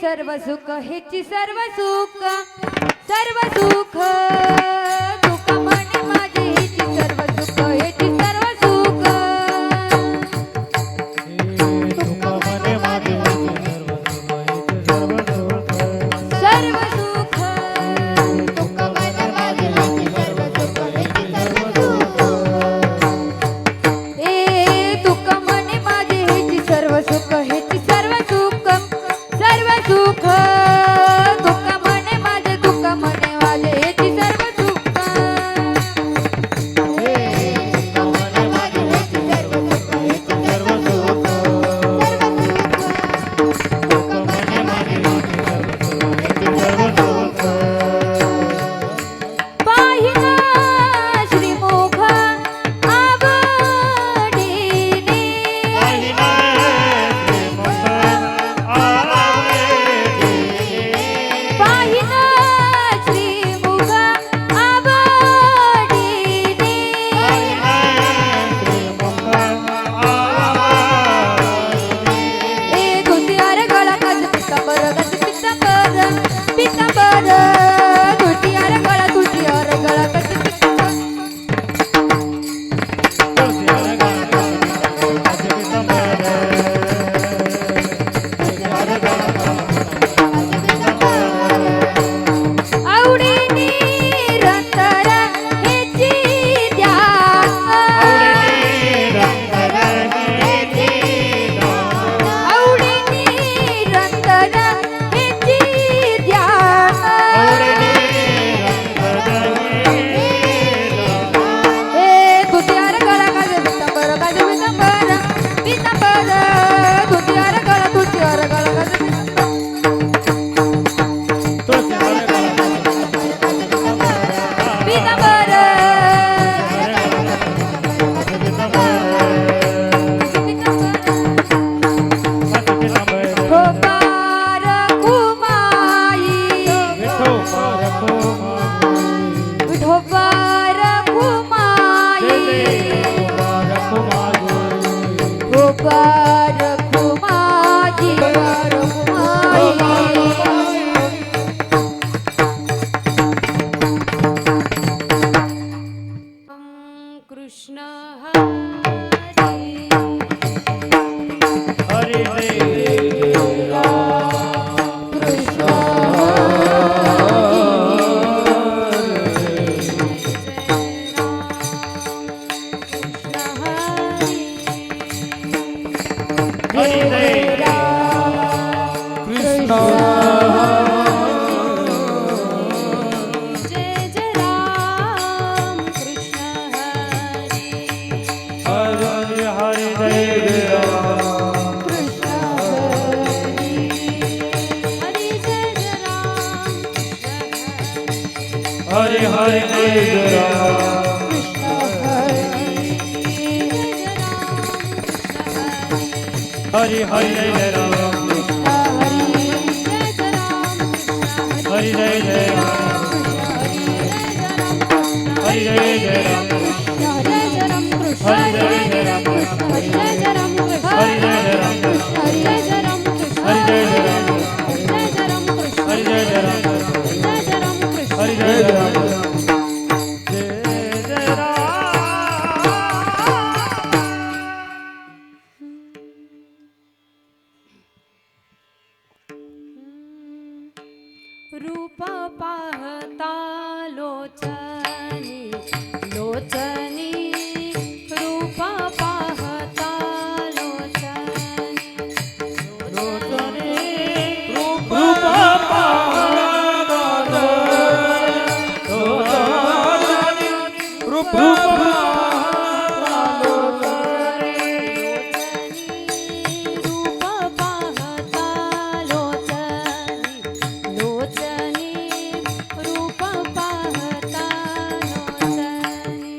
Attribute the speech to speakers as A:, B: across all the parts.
A: सर्व सुख हेची सर्व सुख सर्व सुख तुका म्हणे माझे हेची सर्व सुख हेची सर्व सुख
B: तुका म्हणे माझे
A: सर्व सुख
C: तुका म्हणे माझे हेची सर्व सुख हेची सर्व सुख
A: ए तुका म्हणे माझे हेची सर्व सुख हेची सर्व सुख सर्व सुख तुका म्हणे माझे तुका म्हणे माझे हेची सर्व सुख
C: तुका म्हणे माझे हेची सर्व सुख हेची सर्व सुख
B: तुका म्हणे माझे हेची सर्व सुख
A: पाहिना श्रीमुख आवडीने
B: पाहिना श्रीमुख आवडीने
A: पाहिना श्रीमुख आवडीने
B: पाहिना श्रीमुख आवडीने
A: ए धुतियार गळा गज पितांबर गज पितांबर पितांबर धुतियार गळा गज आवडीने रंतर हेची द्या आवडीने रंतर हेची द्या ए धुतियार गळा गज पितांबर पितांबर धुतियार गळा गज पितांबर ठोकार कुमाई ढोबार कुमाई ढोबार कुमाई कृष्ण हरी कृष्ण जय जय राम कृष्ण कृष्ण हरी जय जय राम
B: हरे हरे जय राम
A: कृष्ण जय जय राम
B: हरे हरे जय राम
A: हरि जय जय राम
B: हरे जय जय राम
A: हरि जय जय राम
B: हरे जय जय राम
A: हरि जय जय राम
B: हरे जय जय राम
A: हरि जय जय राम
B: हरे जय जय राम
A: जय जय राम
B: हरे जय जय राम
A: जय जय राम
B: हरे जय जय राम जय जय राम
A: रूप पाहता लोचनी लोचनी रूप पाहता लोचनी
B: लोचने रूप पाहता लोचने रूप
A: रूप पाहता लोचनी लोचनी रूप पाहता लोचनी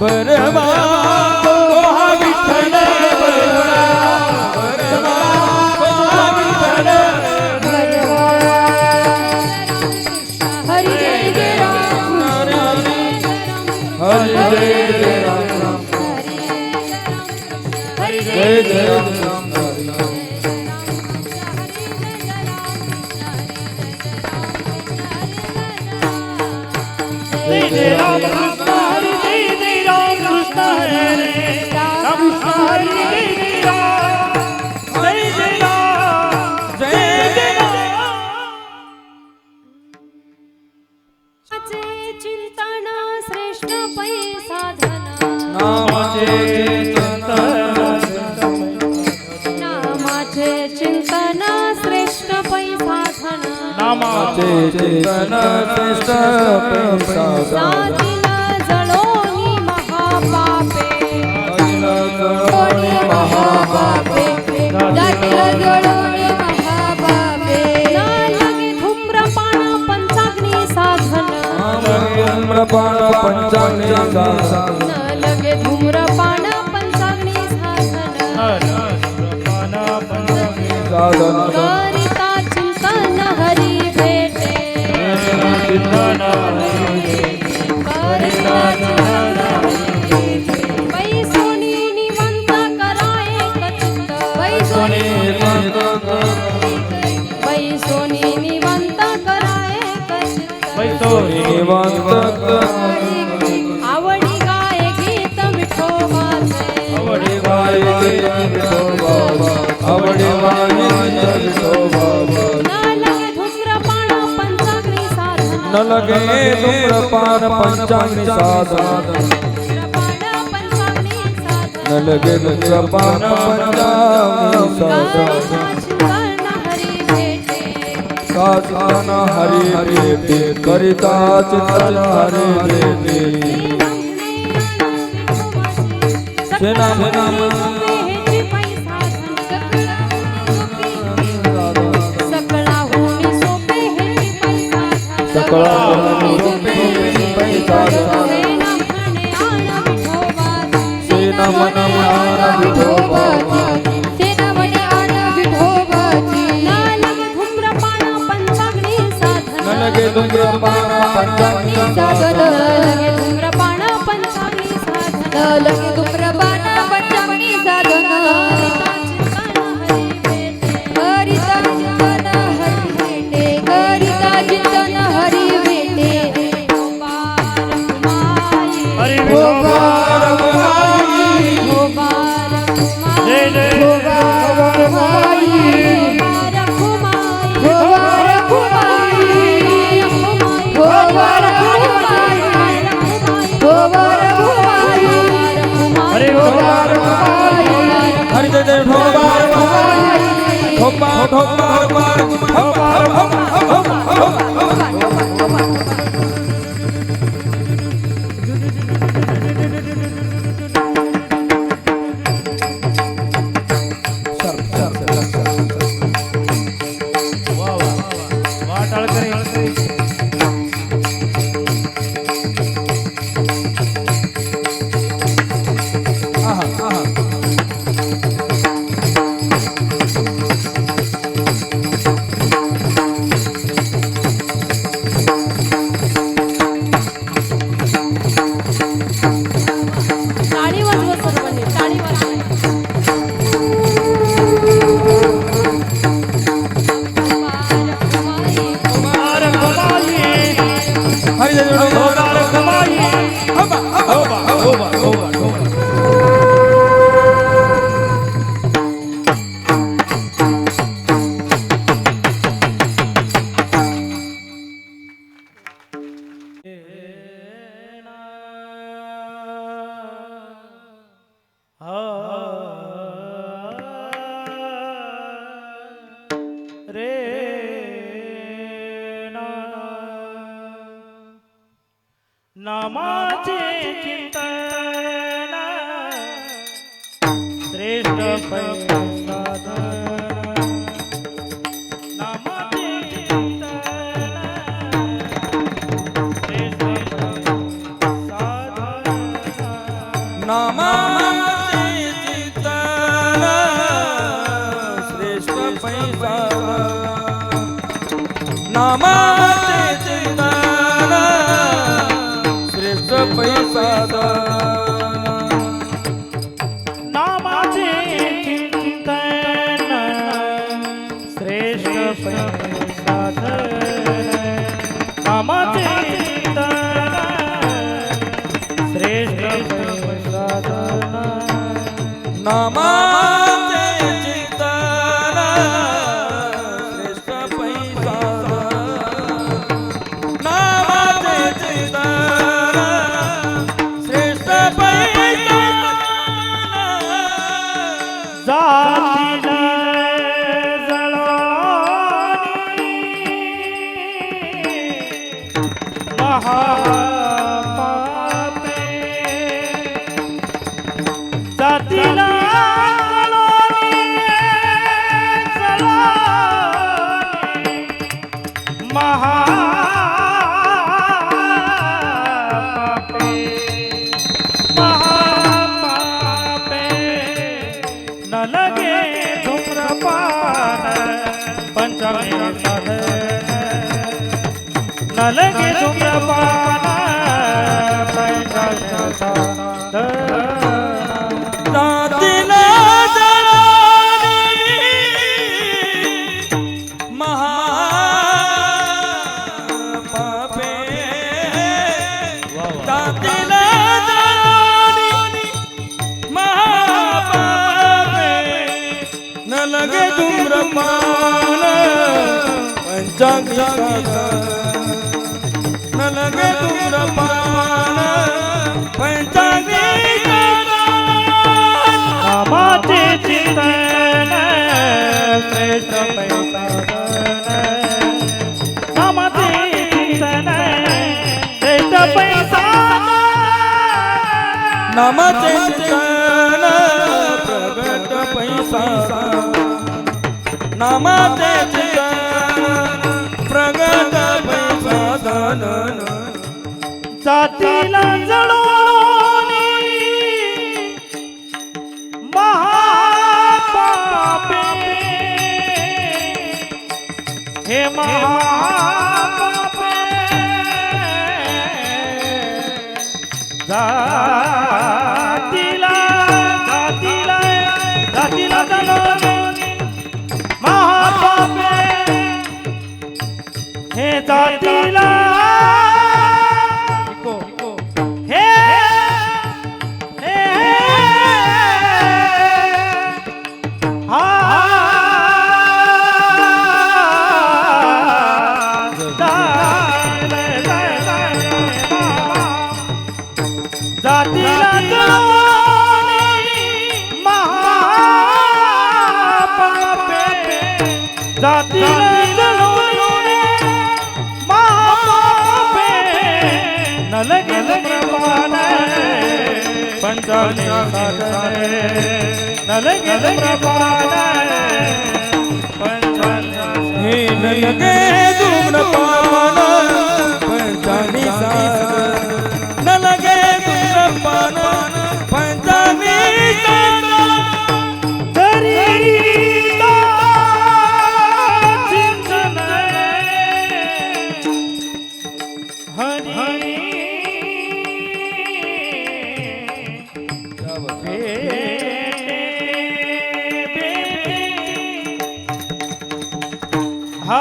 B: बरमा हा विठ्ठल बरमा हा विठ्ठल
A: हरी जय जय राम
B: हरी जय जय राम
A: हरी
B: जय जय राम
C: जय जय राम कृष्ण हरे जय जय राम कृष्ण हरे राम कृष्ण हरे जय जय राम जय जय राम जय जय
A: नामाचे चिंतन श्रेष्ठ पै साधन
B: नामाचे चिंतन श्रेष्ठ पैसा
A: साधीला जळोनी महापापे महापापे जातीला जळोनी महापापे ना लगे धूम्रपान पंचाग्नी साधन
B: धूम्रपान पंचाग्नी साधन
A: न लगे धूम्रपान पंचाग्नी साधन करिता चिंतन हरी भेटे करिता चिंतन हरी भेटे पैसोनी निवंत कराए कचित पैसोनी निवंत कराए कचित आवडी गाय गीत विठोबाचे
B: आवडी गाय आवडी न लगे धूम्रपान पंचाग्नि साधन न लगे धूम्रपान पंचाग्नि साधन साधन हरि भेटे करिता चिंतन हरि भेटे सेना
A: लगे धूम्रपान पंचाग्नी साधन हरिता चिंतन हरी भेटे करिता चिंतन हरी भेटे
C: हरि जय जय
B: हरि जय जय ठोबा
A: टाळी वाजवा सर्वांनी टाळी वाजवा
B: हरि जय
C: नामाचे चिंतन श्रेष्ठ साधन नामाचे चिंतन श्रेष्ठ साधन नामाचे चिंतन श्रेष्ठ पैसा नामाचे चिंतन श्रेष्ठ पैसा
B: जातीला जळानी महापापे जातीला जळानी महापापे महापापे न लगे धूम्रपान पंचमे साधन न लगे धूम्रपान पंचमे साधन
C: जातीला जळानी महापापे जातीला जळानी महापापे न लगे धूम्रपान पंचांगी न लगे धूम्रपान पंचांगी
B: नामाचे चिंतन श्रेष्ठ पैसा नामाचे चिंतन श्रेष्ठ पैसा
C: नामाचे चिंतन प्रगट पैसा नामाचे चिंतन प्रगट पैसा धन
B: जातीला जळोनी महापापे हे महापापे जातीला जातीला जातीला जळोनी महापापे हे जातीला हे हा जातीला जळानी महापापे जातीला जळानी महापापे न लगे धूम्रपान पंचांगी साधन न लगे धूम्रपान
C: हे न लगे धूम्रपान पंचांगी साधन न लगे धूम्रपान पंचांगी साधन
B: तरी चिंतन हरी हा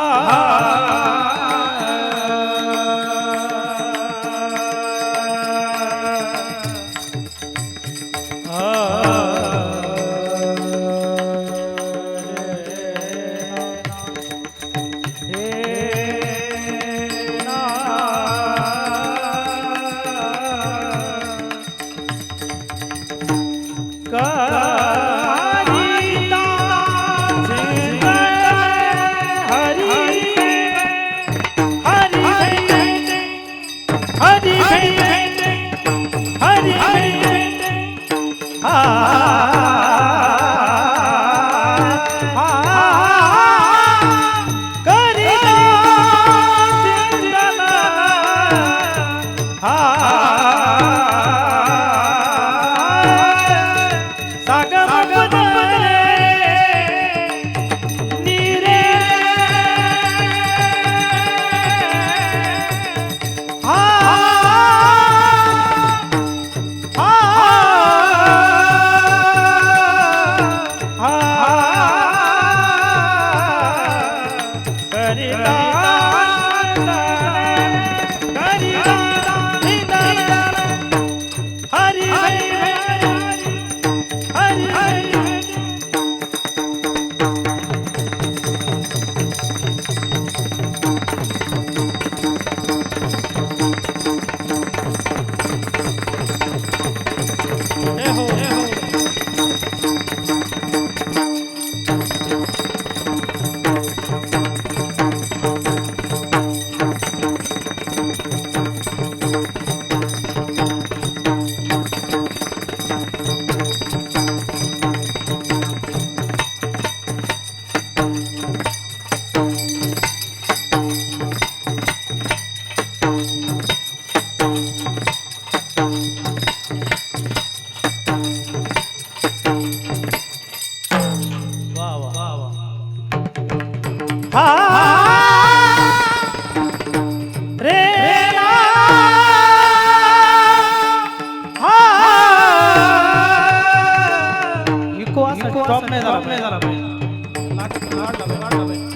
C: झाला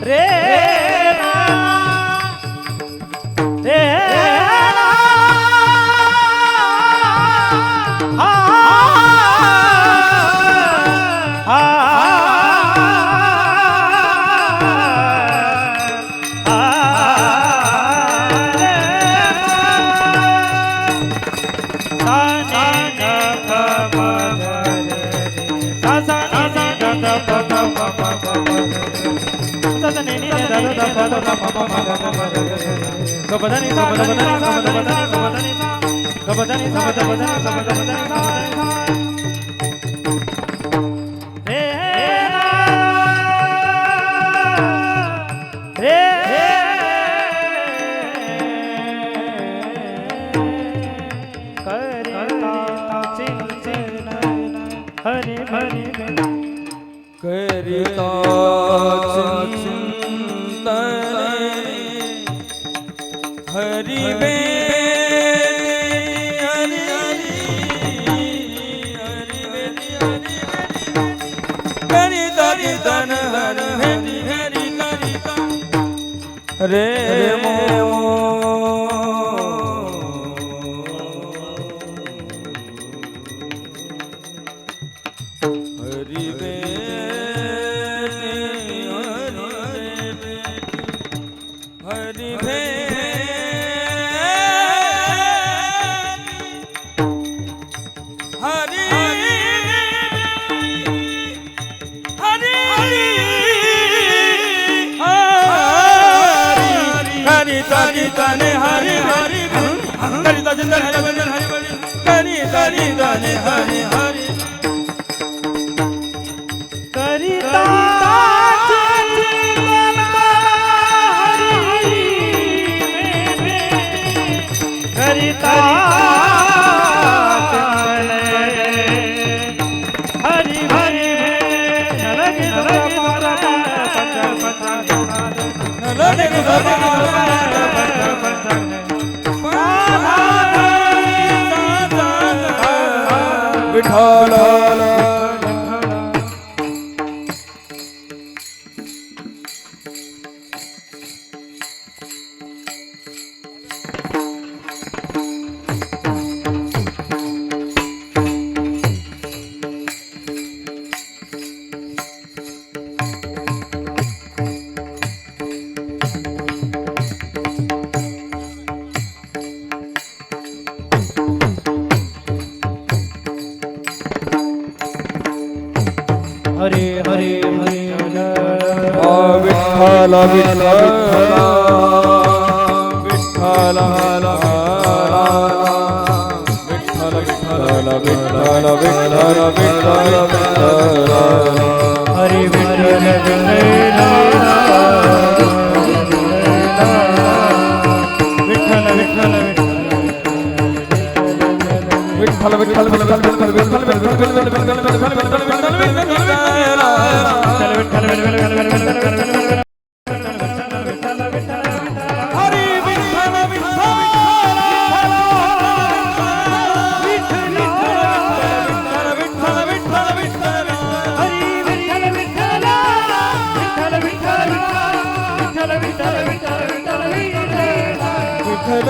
C: रे रे हरे हरे
B: करिता चिंतन हरि बे हरि करिता कीर्तन हरि हरि हरि करिता रे मो हरि बे हरि भे हरि हरि हरि तारी ताने हरि हरि हरि ताजन हरि बंदन हरि बंदन हरि तारी ताने हरि हरि
C: करिता करिता हरि हरि लगे
B: विठ्ठल
C: हरे हरे हरे
B: विठ्ठल विठ्ठल विठ्ठल विठ्ठल विठ्ठल विठ्ठल विठ्ठल विठ्ठल
C: हरे विठ्ठल विठ्ठल विठ्ठल
B: विठ्ठल विठ्ठल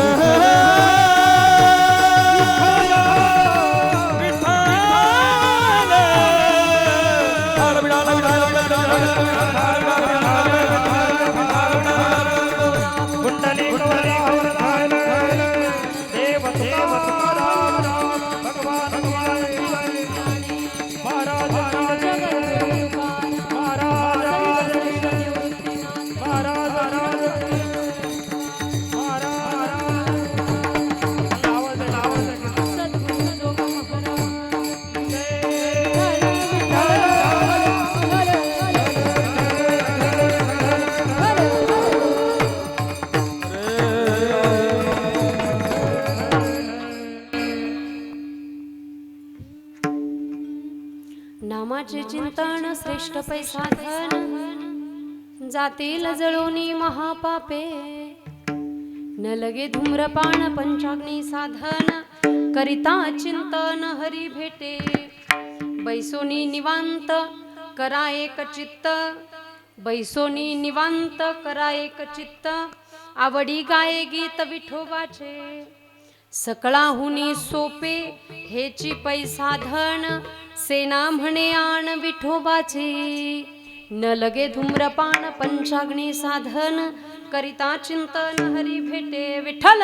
D: नामाचे चिंतन श्रेष्ठ पैसाधन जातील जळोनी महापापे न लगे धूम्रपान पंचाग्नी साधन करिता चिंतन हरी भेटे बैसोनी निवांत करा एक चित्त, बैसोनी निवांत करा एक चित्त, आवडी गाये गीत विठोबाचे, सकळाहुनी सोपे हेची पैसा धन, सेना म्हणे आण विठोबाची, न लगे धूम्रपान पंचाग्नी साधन, करिता चिंतन हरी भेटे विठ्ठल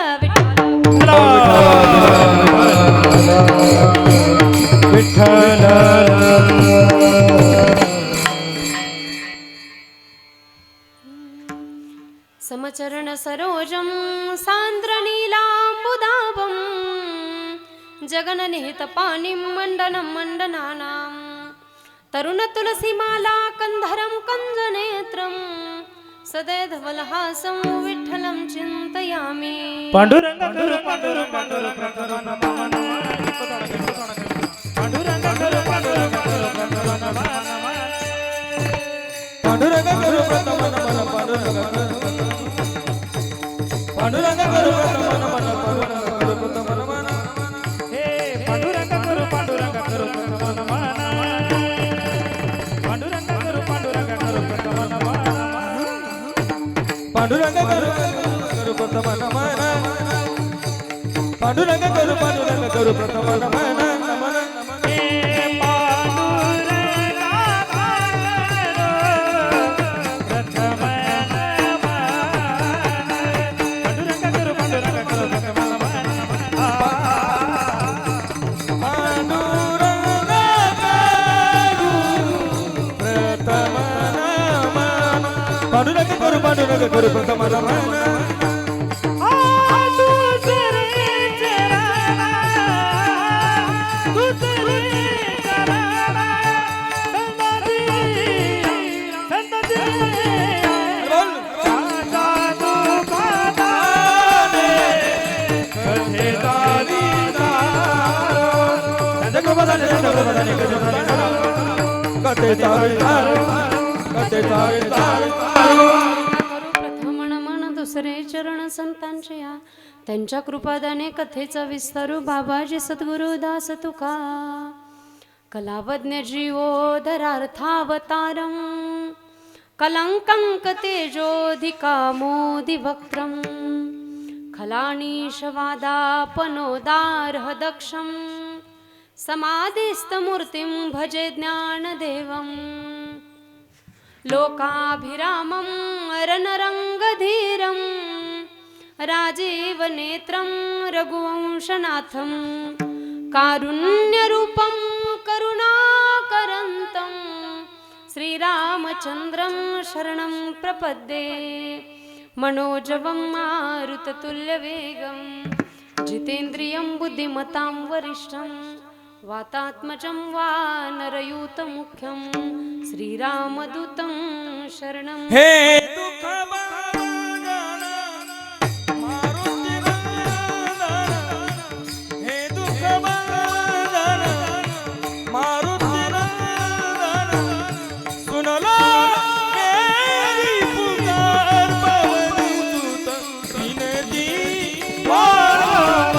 D: विठ्ठल समचरण सरोजं सान्द्रनीलाम्बुदाभं, जगननिहित पाणिं मण्डनं मण्डनानां, तरुण तुलसीमाला कंधरं कंजनेत्रं, सदैधवलहासं विठ्ठलं चिन्तयामि।
C: पांडुरंग गुरु पांडुरंग गुरु प्रथम नमः पांडुरंग गुरु पांडुरंग गुरु प्रथम नमः
B: पांडुरंग गुरु प्रथम नमः पांडुरंग पांडुरंग गुरु प्रथम नमः पांडुरंग गुरु प्रथम नमः
C: हे पांडुरंग गुरु पांडुरंग गुरु प्रथम नमः पांडुरंग गुरु पांडुरंग गुरु प्रथम नमः
B: पांडुरंग गुरु प्रथम नमः पांडुरंग गुरु प्रथम नमः
C: हे
B: पांडुरंग गुरु प्रथम नमः
D: प्रथम नमन दुसरे चरण संतांचे या, त्यांच्या कृपादाने कथेचा विस्तारू बाबाजी सद्गुरु दास तुका, कलावज्ञ जीवोदरार्थावतारं, कलंकंक तेजोधिकामोदिवक्त्रं, खलानीशवादापनोदार्ह दक्षं, समाधिस्थमूर्तिं भजे ज्ञानदेवं, लोकाभिरामं रणरङ्गधीरं, राजीवनेत्रं रघुवंशनाथं, कारुण्यरूपं करुणाकरन्तं, श्रीरामचन्द्रं शरणं प्रपद्ये, मनोजवं मारुततुल्यवेगं, जितेन्द्रियं बुद्धिमतां वरिष्ठं, वातात्मजं वानरयूतमुख्यं, श्रीरामदूतं शरणं
B: हे दुःख भाजन मारुती नंदन, हे दुःख भाजन मारुती नंदन, सुनला मेरी पुकार पवन सुत विनती पवन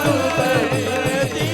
B: सुत विनती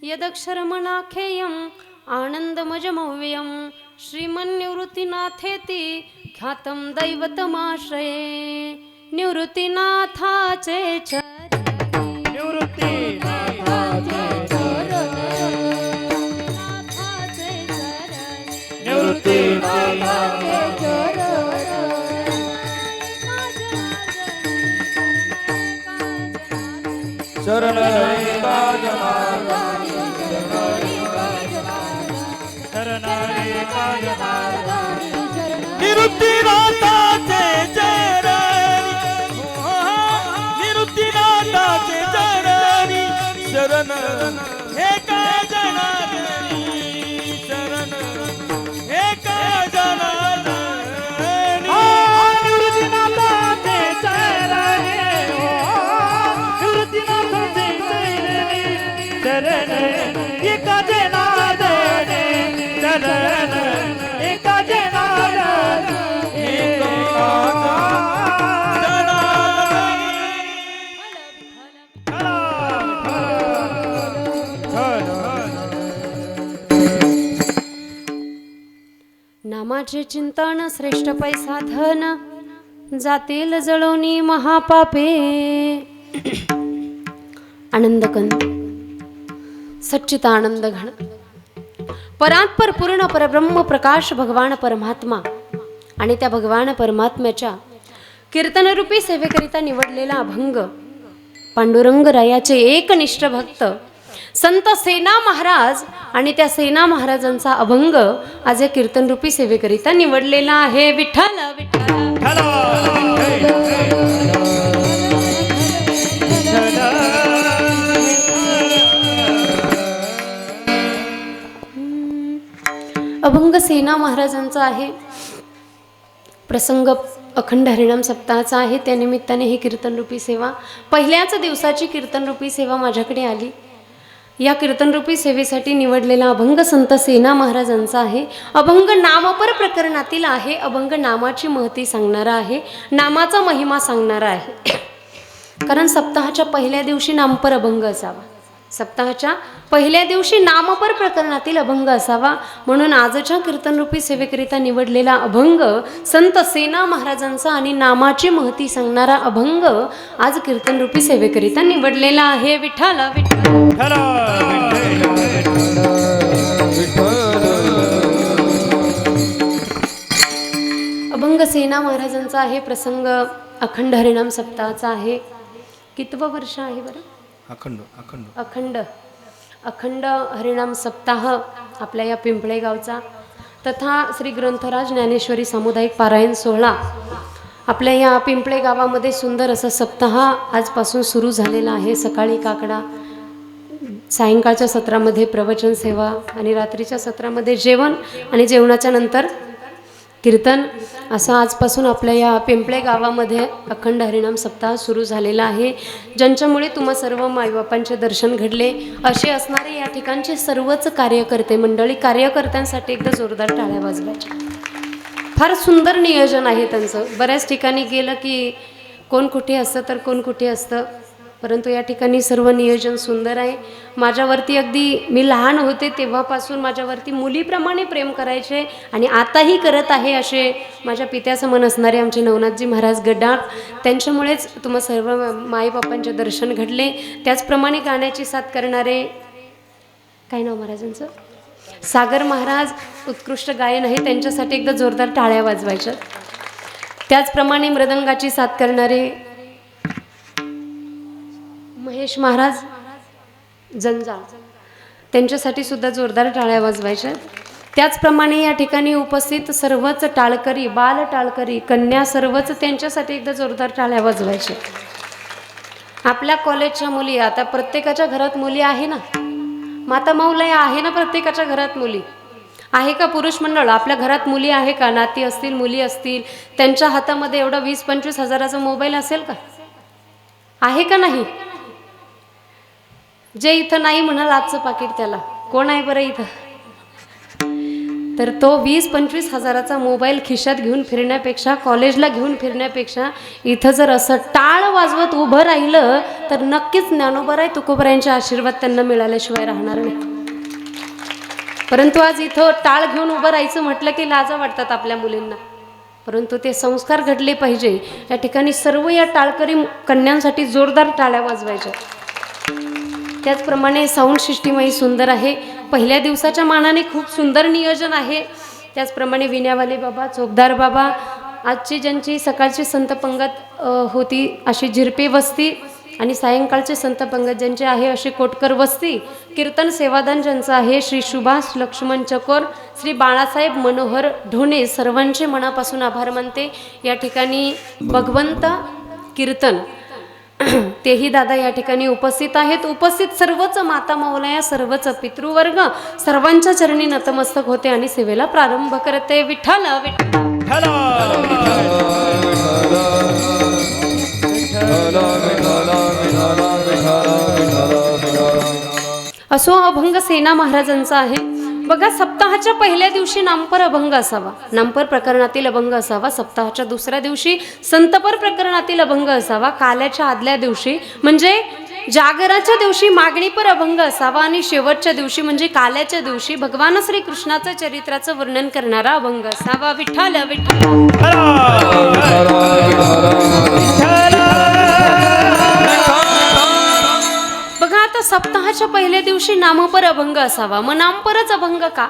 D: यदक्षरमणाखेयम् आनन्दमजमव्ययं, श्रीमन्निवृत्तिनाथेति ख्यातं दैवतमाश्रये, निवृत्तिनाथाचे चरणी,
C: निवृत्तिनाथाचे
D: चरणी,
C: निवृत्तिनाथाचे
B: शरण निवृत्तिनाथाचे चरणी, निवृत्तिनाथाचे चरणी शरण हे काय जनार्दन
C: चरण एका जनार्दने चरण एका जनार्दने
D: नामाचे चिंतन श्रेष्ठ पैसा धन जातील जळोनी महापापे. आनंदकंद सच्चिदानंद घन परात्पर पूर्ण परब्रह्म प्रकाश भगवान परमात्मा आणि त्या भगवान परमात्म्याच्या कीर्तनरूपी सेवेकरिता निवडलेला अभंग पांडुरंग रायाचे एकनिष्ठ भक्त संत सेना महाराज आणि त्या सेना महाराजांचा अभंग आज या कीर्तनरूपी सेवेकरिता निवडलेला आहे. विठ्ठल विठ्ठल अभंग सेना महाराजांचा आहे. प्रसंग अखंड हरिनाम सप्ताहाचा आहे. त्या निमित्ताने ही कीर्तनरूपी सेवा पहिल्याच दिवसाची कीर्तनरूपी सेवा माझ्याकडे आली. या कीर्तनरूपी सेवेसाठी निवडलेला अभंग संत सेना महाराजांचा आहे. अभंग नामपर प्रकरणातील आहे. अभंग नामाची महती सांगणारा आहे, नामाचा महिमा सांगणारा आहे. कारण सप्ताहाच्या पहिल्या दिवशी नामपर अभंग असावा, सप्ताहाच्या पहिल्या दिवशी नामपर प्रकरणातील अभंग असावा. म्हणून आजच्या कीर्तनरूपी सेवेकरिता निवडलेला अभंग संत सेना महाराजांचा आणि नामाची महती सांगणारा अभंग आज कीर्तनरूपी सेवेकरिता निवडलेला आहे. विठ्ठल विठ्ठल अभंग सेना महाराजांचा आहे. प्रसंग अखंड हरिनाम सप्ताहाचा आहे. कितवं वर्ष आहे बरं?
B: अखंड अखंड
D: अखंड अखंड हरिनाम सप्ताह आपल्या या पिंपळे गावचा तथा श्री ग्रंथराज ज्ञानेश्वरी सामुदायिक पारायण सोहळा आपल्या या पिंपळे गावामध्ये सुंदर असा सप्ताह आजपासून सुरू झालेला आहे. सकाळी काकडा, सायंकाळच्या सत्रामध्ये प्रवचन सेवा आणि रात्रीच्या सत्रामध्ये जेवण आणि जेवणाच्या नंतर कीर्तन, असं आजपासून आपल्या या पिंपळे गावामध्ये अखंड हरिनाम सप्ताह सुरू झालेला आहे. ज्यांच्यामुळे तुम्हा सर्व माईबापांचे दर्शन घडले असे असणारे या ठिकाणचे सर्वच कार्यकर्ते मंडळी, कार्यकर्त्यांसाठी एकदा जोरदार टाळ्या वाजवायच्या. फार सुंदर नियोजन आहे त्यांचं. बऱ्याच ठिकाणी गेलं की कोण कुठे असतं तर कोण कुठे असतं, परंतु या ठिकाणी सर्व नियोजन सुंदर आहे. माझ्यावरती अगदी मी लहान होते तेव्हापासून माझ्यावरती मुलीप्रमाणे प्रेम करायचे आणि आताही करत आहे असे माझ्या पित्यासमान असणारे आमचे नवनाथजी महाराज गडाख, त्यांच्यामुळेच तुम्हा सर्व माईबापांचे दर्शन घडले. त्याचप्रमाणे गाण्याची साथ करणारे काय नाव महाराजांचं, सागर महाराज, उत्कृष्ट गायन आहे, त्यांच्यासाठी एकदा जोरदार टाळ्या वाजवायच्या. त्याचप्रमाणे मृदंगाची साथ करणारे महेश महाराज जंजाळ, त्यांच्यासाठी सुद्धा जोरदार टाळ्या वाजवायच्या. त्याचप्रमाणे या ठिकाणी उपस्थित सर्वच टाळकरी, बाल टाळकरी, कन्या सर्वच त्यांच्यासाठी एकदा जोरदार टाळ्या वाजवायच्या. आपल्या कॉलेजच्या मुली, आता प्रत्येकाच्या घरात मुली आहे ना, माता मौलय आहे ना, प्रत्येकाच्या घरात मुली आहे का? पुरुष मंडळ आपल्या घरात मुली आहे का? नाती असतील, मुली असतील, त्यांच्या हातामध्ये एवढा 20-25 हजाराचा मोबाईल असेल का? आहे का नाही? जे इथं नाही म्हणाल आजचं पाकिट त्याला कोण आहे बरं इथं? तर तो 20-25 हजाराचा मोबाईल खिशात घेऊन फिरण्यापेक्षा, कॉलेजला घेऊन फिरण्यापेक्षा इथं जर असं टाळ वाजवत उभं राहिलं तर नक्कीच ज्ञानोबराय तुकोबरायांचे आशीर्वाद त्यांना मिळाल्याशिवाय राहणार नाही. परंतु आज इथं टाळ घेऊन उभं राहायचं म्हटलं की लाजा वाटतात आपल्या मुलींना, परंतु ते संस्कार घडले पाहिजे. या ठिकाणी सर्व या टाळकरी कन्यांसाठी जोरदार टाळ्या वाजवायच्या. त्याचप्रमाणे साऊंड सिस्टीमही सुंदर आहे. पहिल्या दिवसाच्या मानाने खूप सुंदर नियोजन आहे. त्याचप्रमाणे विण्यावाले बाबा, चोकदार बाबा, आजची ज्यांची सकाळची संत पंगत होती अशी झिरपे वस्ती आणि सायंकाळचे संत पंगत ज्यांचे आहे अशी कोटकर वस्ती, कीर्तन सेवादान ज्यांचं आहे श्री सुभाष लक्ष्मण चकोर, श्री बाळासाहेब मनोहर ढोणे, सर्वांचे मनापासून आभार मानते. या ठिकाणी भगवंत कीर्तन तेही दादा या ठिकाणी उपस्थित आहेत. उपस्थित सर्वच माता मौलया, सर्वच पितृवर्ग, सर्वांच्या चरणी नतमस्तक होते आणि सेवेला प्रारंभ करते. विठ्ठल विठ्ठल असो अभंग सेना महाराजांचा आहे. बघा, सप्ताहाच्या पहिल्या दिवशी नामपर अभंग असावा, नामपर प्रकरणातील अभंग असावा. सप्ताहाच्या दुसऱ्या दिवशी संतपर प्रकरणातील अभंग असावा. काल्याच्या आदल्या दिवशी म्हणजे जागराच्या दिवशी मागणीपर अभंग असावा. आणि शेवटच्या दिवशी म्हणजे काल्याच्या दिवशी भगवान श्रीकृष्णाचं चरित्राचं वर्णन करणारा अभंग असावा. विठ्ठल विठ्ठल. बघा, आता सप्ताहाच्या पहिल्या दिवशी नामपर अभंग असावा. मग नामपरच अभंग का?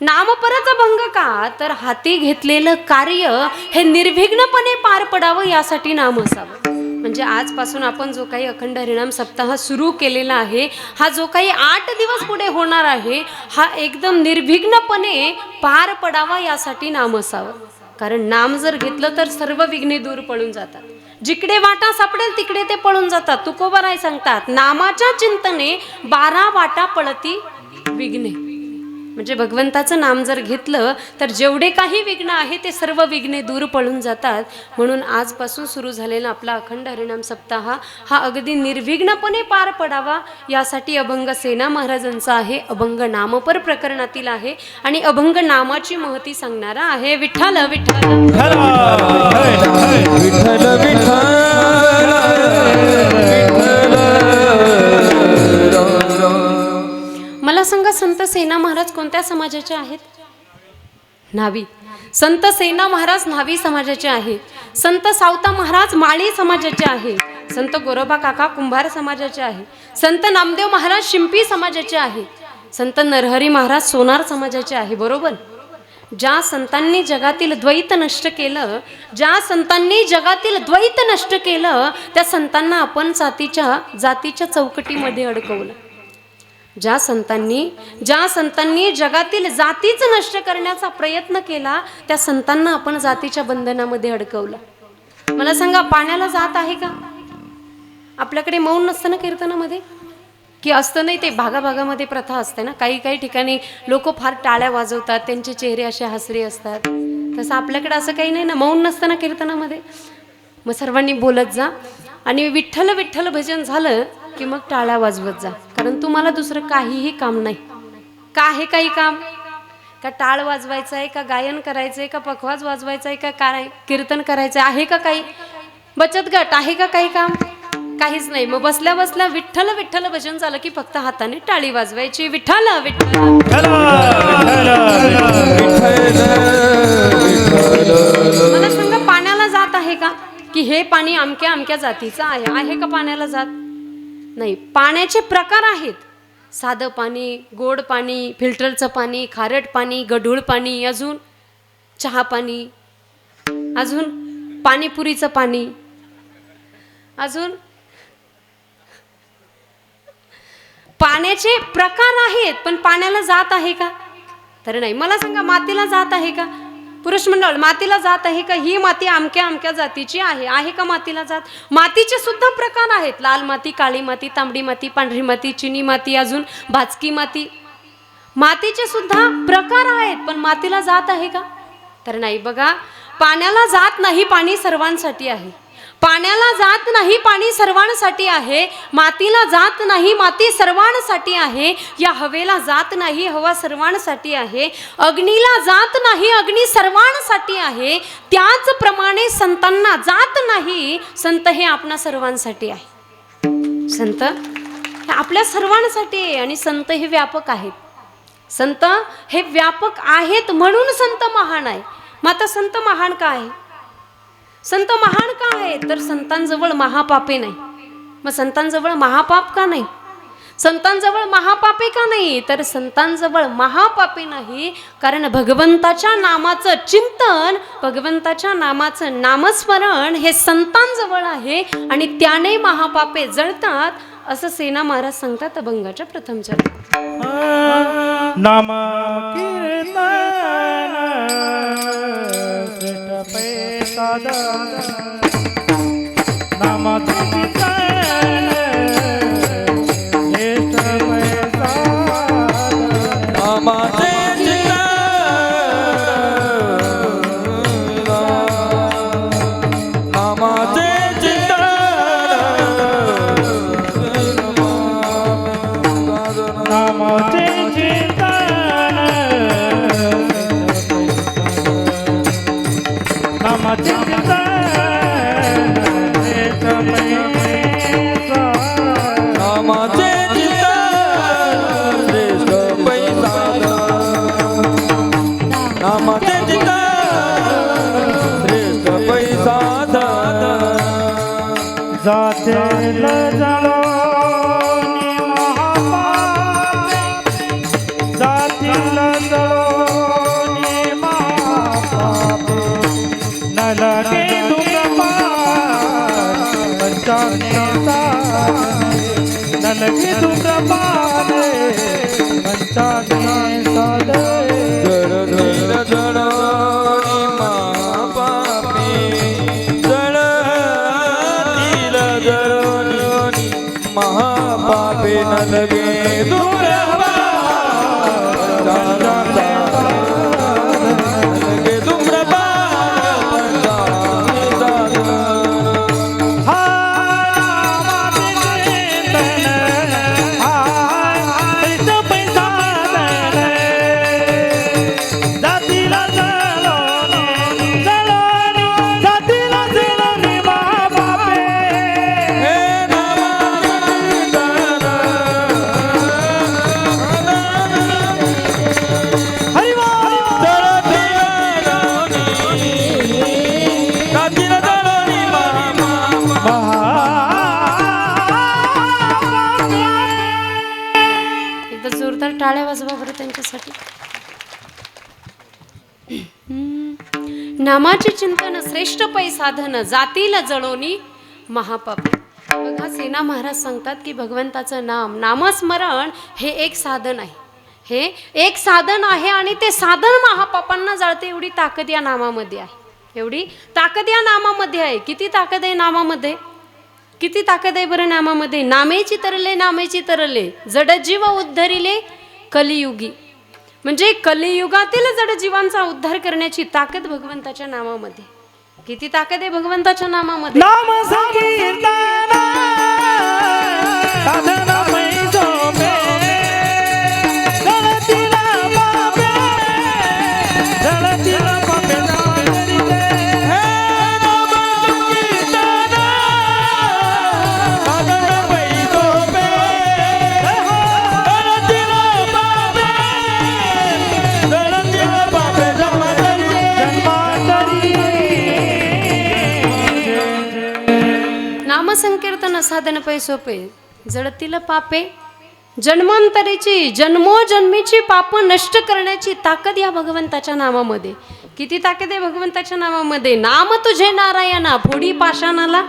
D: नामपरच अभंग का? तर हाती घेतलेलं कार्य हे निर्विघ्नपणे पार पडावं यासाठी नाम असावं. म्हणजे आजपासून आपण जो काही अखंड हरिनाम सप्ताह सुरू केलेला आहे, हा जो काही 8 दिवस पुढे होणार आहे, हा एकदम निर्विघ्नपणे पार पडावा यासाठी नाम असावं. कारण नाम जर घेतलं तर सर्व विघ्ने दूर पळून जातात. जिकडे वाटा सापडेल तिकडे ते पळून जातात. तुकोबाराय सांगतात, नामाच्या चिंतने 12 वाटा पळती विघ्ने. म्हणजे भगवंताचं नाम जर घेतलं तर जेवढे काही विघ्न आहे ते सर्व विघ्ने दूर पळून जातात. म्हणून आजपासून सुरू झालेला आपला अखंड हरिनाम सप्ताह हा अगदी निर्विघ्नपणे पार पडावा यासाठी अभंग सेना महाराजांचा आहे. अभंग नामपर प्रकरणातील आहे आणि अभंग नामाची महती सांगणारा आहे. विठ्ठल विठ्ठल.
B: विठ्ठल
D: मला सांगा, संत सेना महाराज कोणत्या समाजाचे आहेत? न्हावी. संत सेना महाराज न्हावी समाजाचे आहेत. संत सावता महाराज माळी समाजाचे आहेत. संत गोरोबा काका कुंभार समाजाचे आहेत. संत नामदेव महाराज शिंपी समाजाचे आहेत. संत नरहरी महाराज सोनार समाजाचे आहे. बरोबर. ज्या संतांनी जगातील द्वैत नष्ट केलं, ज्या संतांनी जगातील द्वैत नष्ट केलं, त्या संतांना आपण जातीच्या चौकटीमध्ये अडकवलं. ज्या संतांनी जगातील जातीच नष्ट करण्याचा प्रयत्न केला, त्या संतांना आपण जातीच्या बंधनामध्ये अडकवलं. मला सांगा, पाण्याला जात आहे का? आपल्याकडे मौन नसतं ना कीर्तनामध्ये, की असतं नाही? ते भागाभागामध्ये प्रथा असते ना. काही ठिकाणी लोक फार टाळ्या वाजवतात, त्यांचे चेहरे असे हसरे असतात. तसं आपल्याकडे असं काही नाही ना, मौन नसतं ना कीर्तनामध्ये. मग सर्वांनी बोलत जा आणि विठ्ठल विठ्ठल भजन झालं की मग टाळ्या वाजवत जा. कारण तुम्हाला दुसरं काहीही काम नाही. का आहे काही काम? का टाळ वाजवायचं आहे, का गायन करायचं आहे, का पखवाज वाजवायचं आहे, का काय कीर्तन करायचं आहे का? काही बचत गट आहे का? काही काम? काहीच नाही. मग बसल्या बसल्या विठ्ठल विठ्ठल भजन झालं की फक्त हाताने टाळी वाजवायची. विठ्ठल विठ्ठल. मला सांगा, पाण्याला जात आहे का? की हे पाणी अमक्या अमक्या जातीचं आहे का पाण्याला जात? नाही. पाण्याचे प्रकार आहेत. साधं पाणी, गोड पाणी, फिल्टरचं पाणी, खारट पाणी, गढूळ पाणी, अजून चहा पाणी, अजून पाणीपुरीचं पाणी, अजून पाण्याचे प्रकार आहेत. पण पाण्याला जात आहे का? तर नाही. मला सांगा, मातीला जात आहे का? पुरुष मंडळ, मातीला जात आहे का? ही माती अमक्या अमक्या जातीची आहे का मातीला जात? मातीचे सुद्धा प्रकार आहेत. लाल माती, काळी माती, तांबडी माती, पांढरी माती, चिनी माती, अजून भाजकी माती. मातीचे सुद्धा प्रकार आहेत. पण मातीला जात आहे का? तर नाही. बघा, पाण्याला जात नाही, पाणी सर्वांसाठी आहे. पाण्याला जात नाही, पाणी सर्वांसाठी आहे. मातीला जात नाही, माती सर्वांसाठी आहे. या हवेला जात नाही, हवा सर्वांसाठी आहे. अग्नीला जात नाही, अग्नी सर्वांसाठी आहे. त्याचप्रमाणे संतांना जात नाही, संत हे आपणा सर्वांसाठी आहे. संत हे आपल्या सर्वांसाठी आहे आणि संत हे व्यापक आहेत. संत हे व्यापक आहेत म्हणून संत महान आहे. मग आता संत महान का आहे? संत महान का आहे? तर संतांजवळ महापापे नाही. मग संतांजवळ महापाप का नाही? संतांजवळ महापापे का नाही? तर संतांजवळ महापापे नाही कारण भगवंताच्या नामाचं चिंतन, भगवंताच्या नामाचं नामस्मरण हे संतांजवळ आहे आणि त्याने महापापे जळतात, असं सेना महाराज सांगतात अभंगाच्या प्रथम चरणात.
C: नाम कीर्तन श्रेष्ठ पैसाद नाम कीर्तन श्रेष्ठ पैसाद
B: नामाचे
C: जातील जळोनी महापापे जातील जळोनी महापापे न लगे धूम्रपान पंचाने साधने न लगे धूम्रपान पंचाने साधने
B: जळतील जळोनी महापापे जळतील जळोनी महापापे न लगे
D: एकदा जोरदार टाळ्या वाजवा बरं त्यांच्यासाठी. नामाचे चिंतन श्रेष्ठ पै साधन जातील जळोनी महापापी. बघा सेना महाराज सांगतात की भगवंताचं नाम नामस्मरण हे एक साधन आहे. हे एक साधन आहे आणि ते साधन महापापांना जाळते एवढी ताकद या नामामध्ये आहे. एवढी ताकद या नामामध्ये आहे. किती ताकद आहे नामामध्ये? किती ताकद आहे बरं नामामध्ये? नामेची तरले जडजीव उद्धरिले कलियुगी. म्हणजे कलियुगातील जडजीवांचा उद्धार करण्याची ताकद भगवंताच्या नामामध्ये. किती ताकद आहे भगवंताच्या नामामध्ये?
C: नाम संकीर्तन साधना मैसोपे जळतील पापे जळतील पापे जागरिते हे नाम संकीर्तन साधना मैसोपे जळतील पापे जळतील पापे जन्मांतरी
D: नामसंकीर्तन साधन पै सोपे जळतील पापे जन्मांतरीची जन्मोजन्मीची पाप नष्ट करण्याची ताकद या भगवंताच्या नामामध्ये. किती ताकद आहे भगवंताच्या नामामध्ये? नाम तुझे नारायणा फोडी पाषाणाला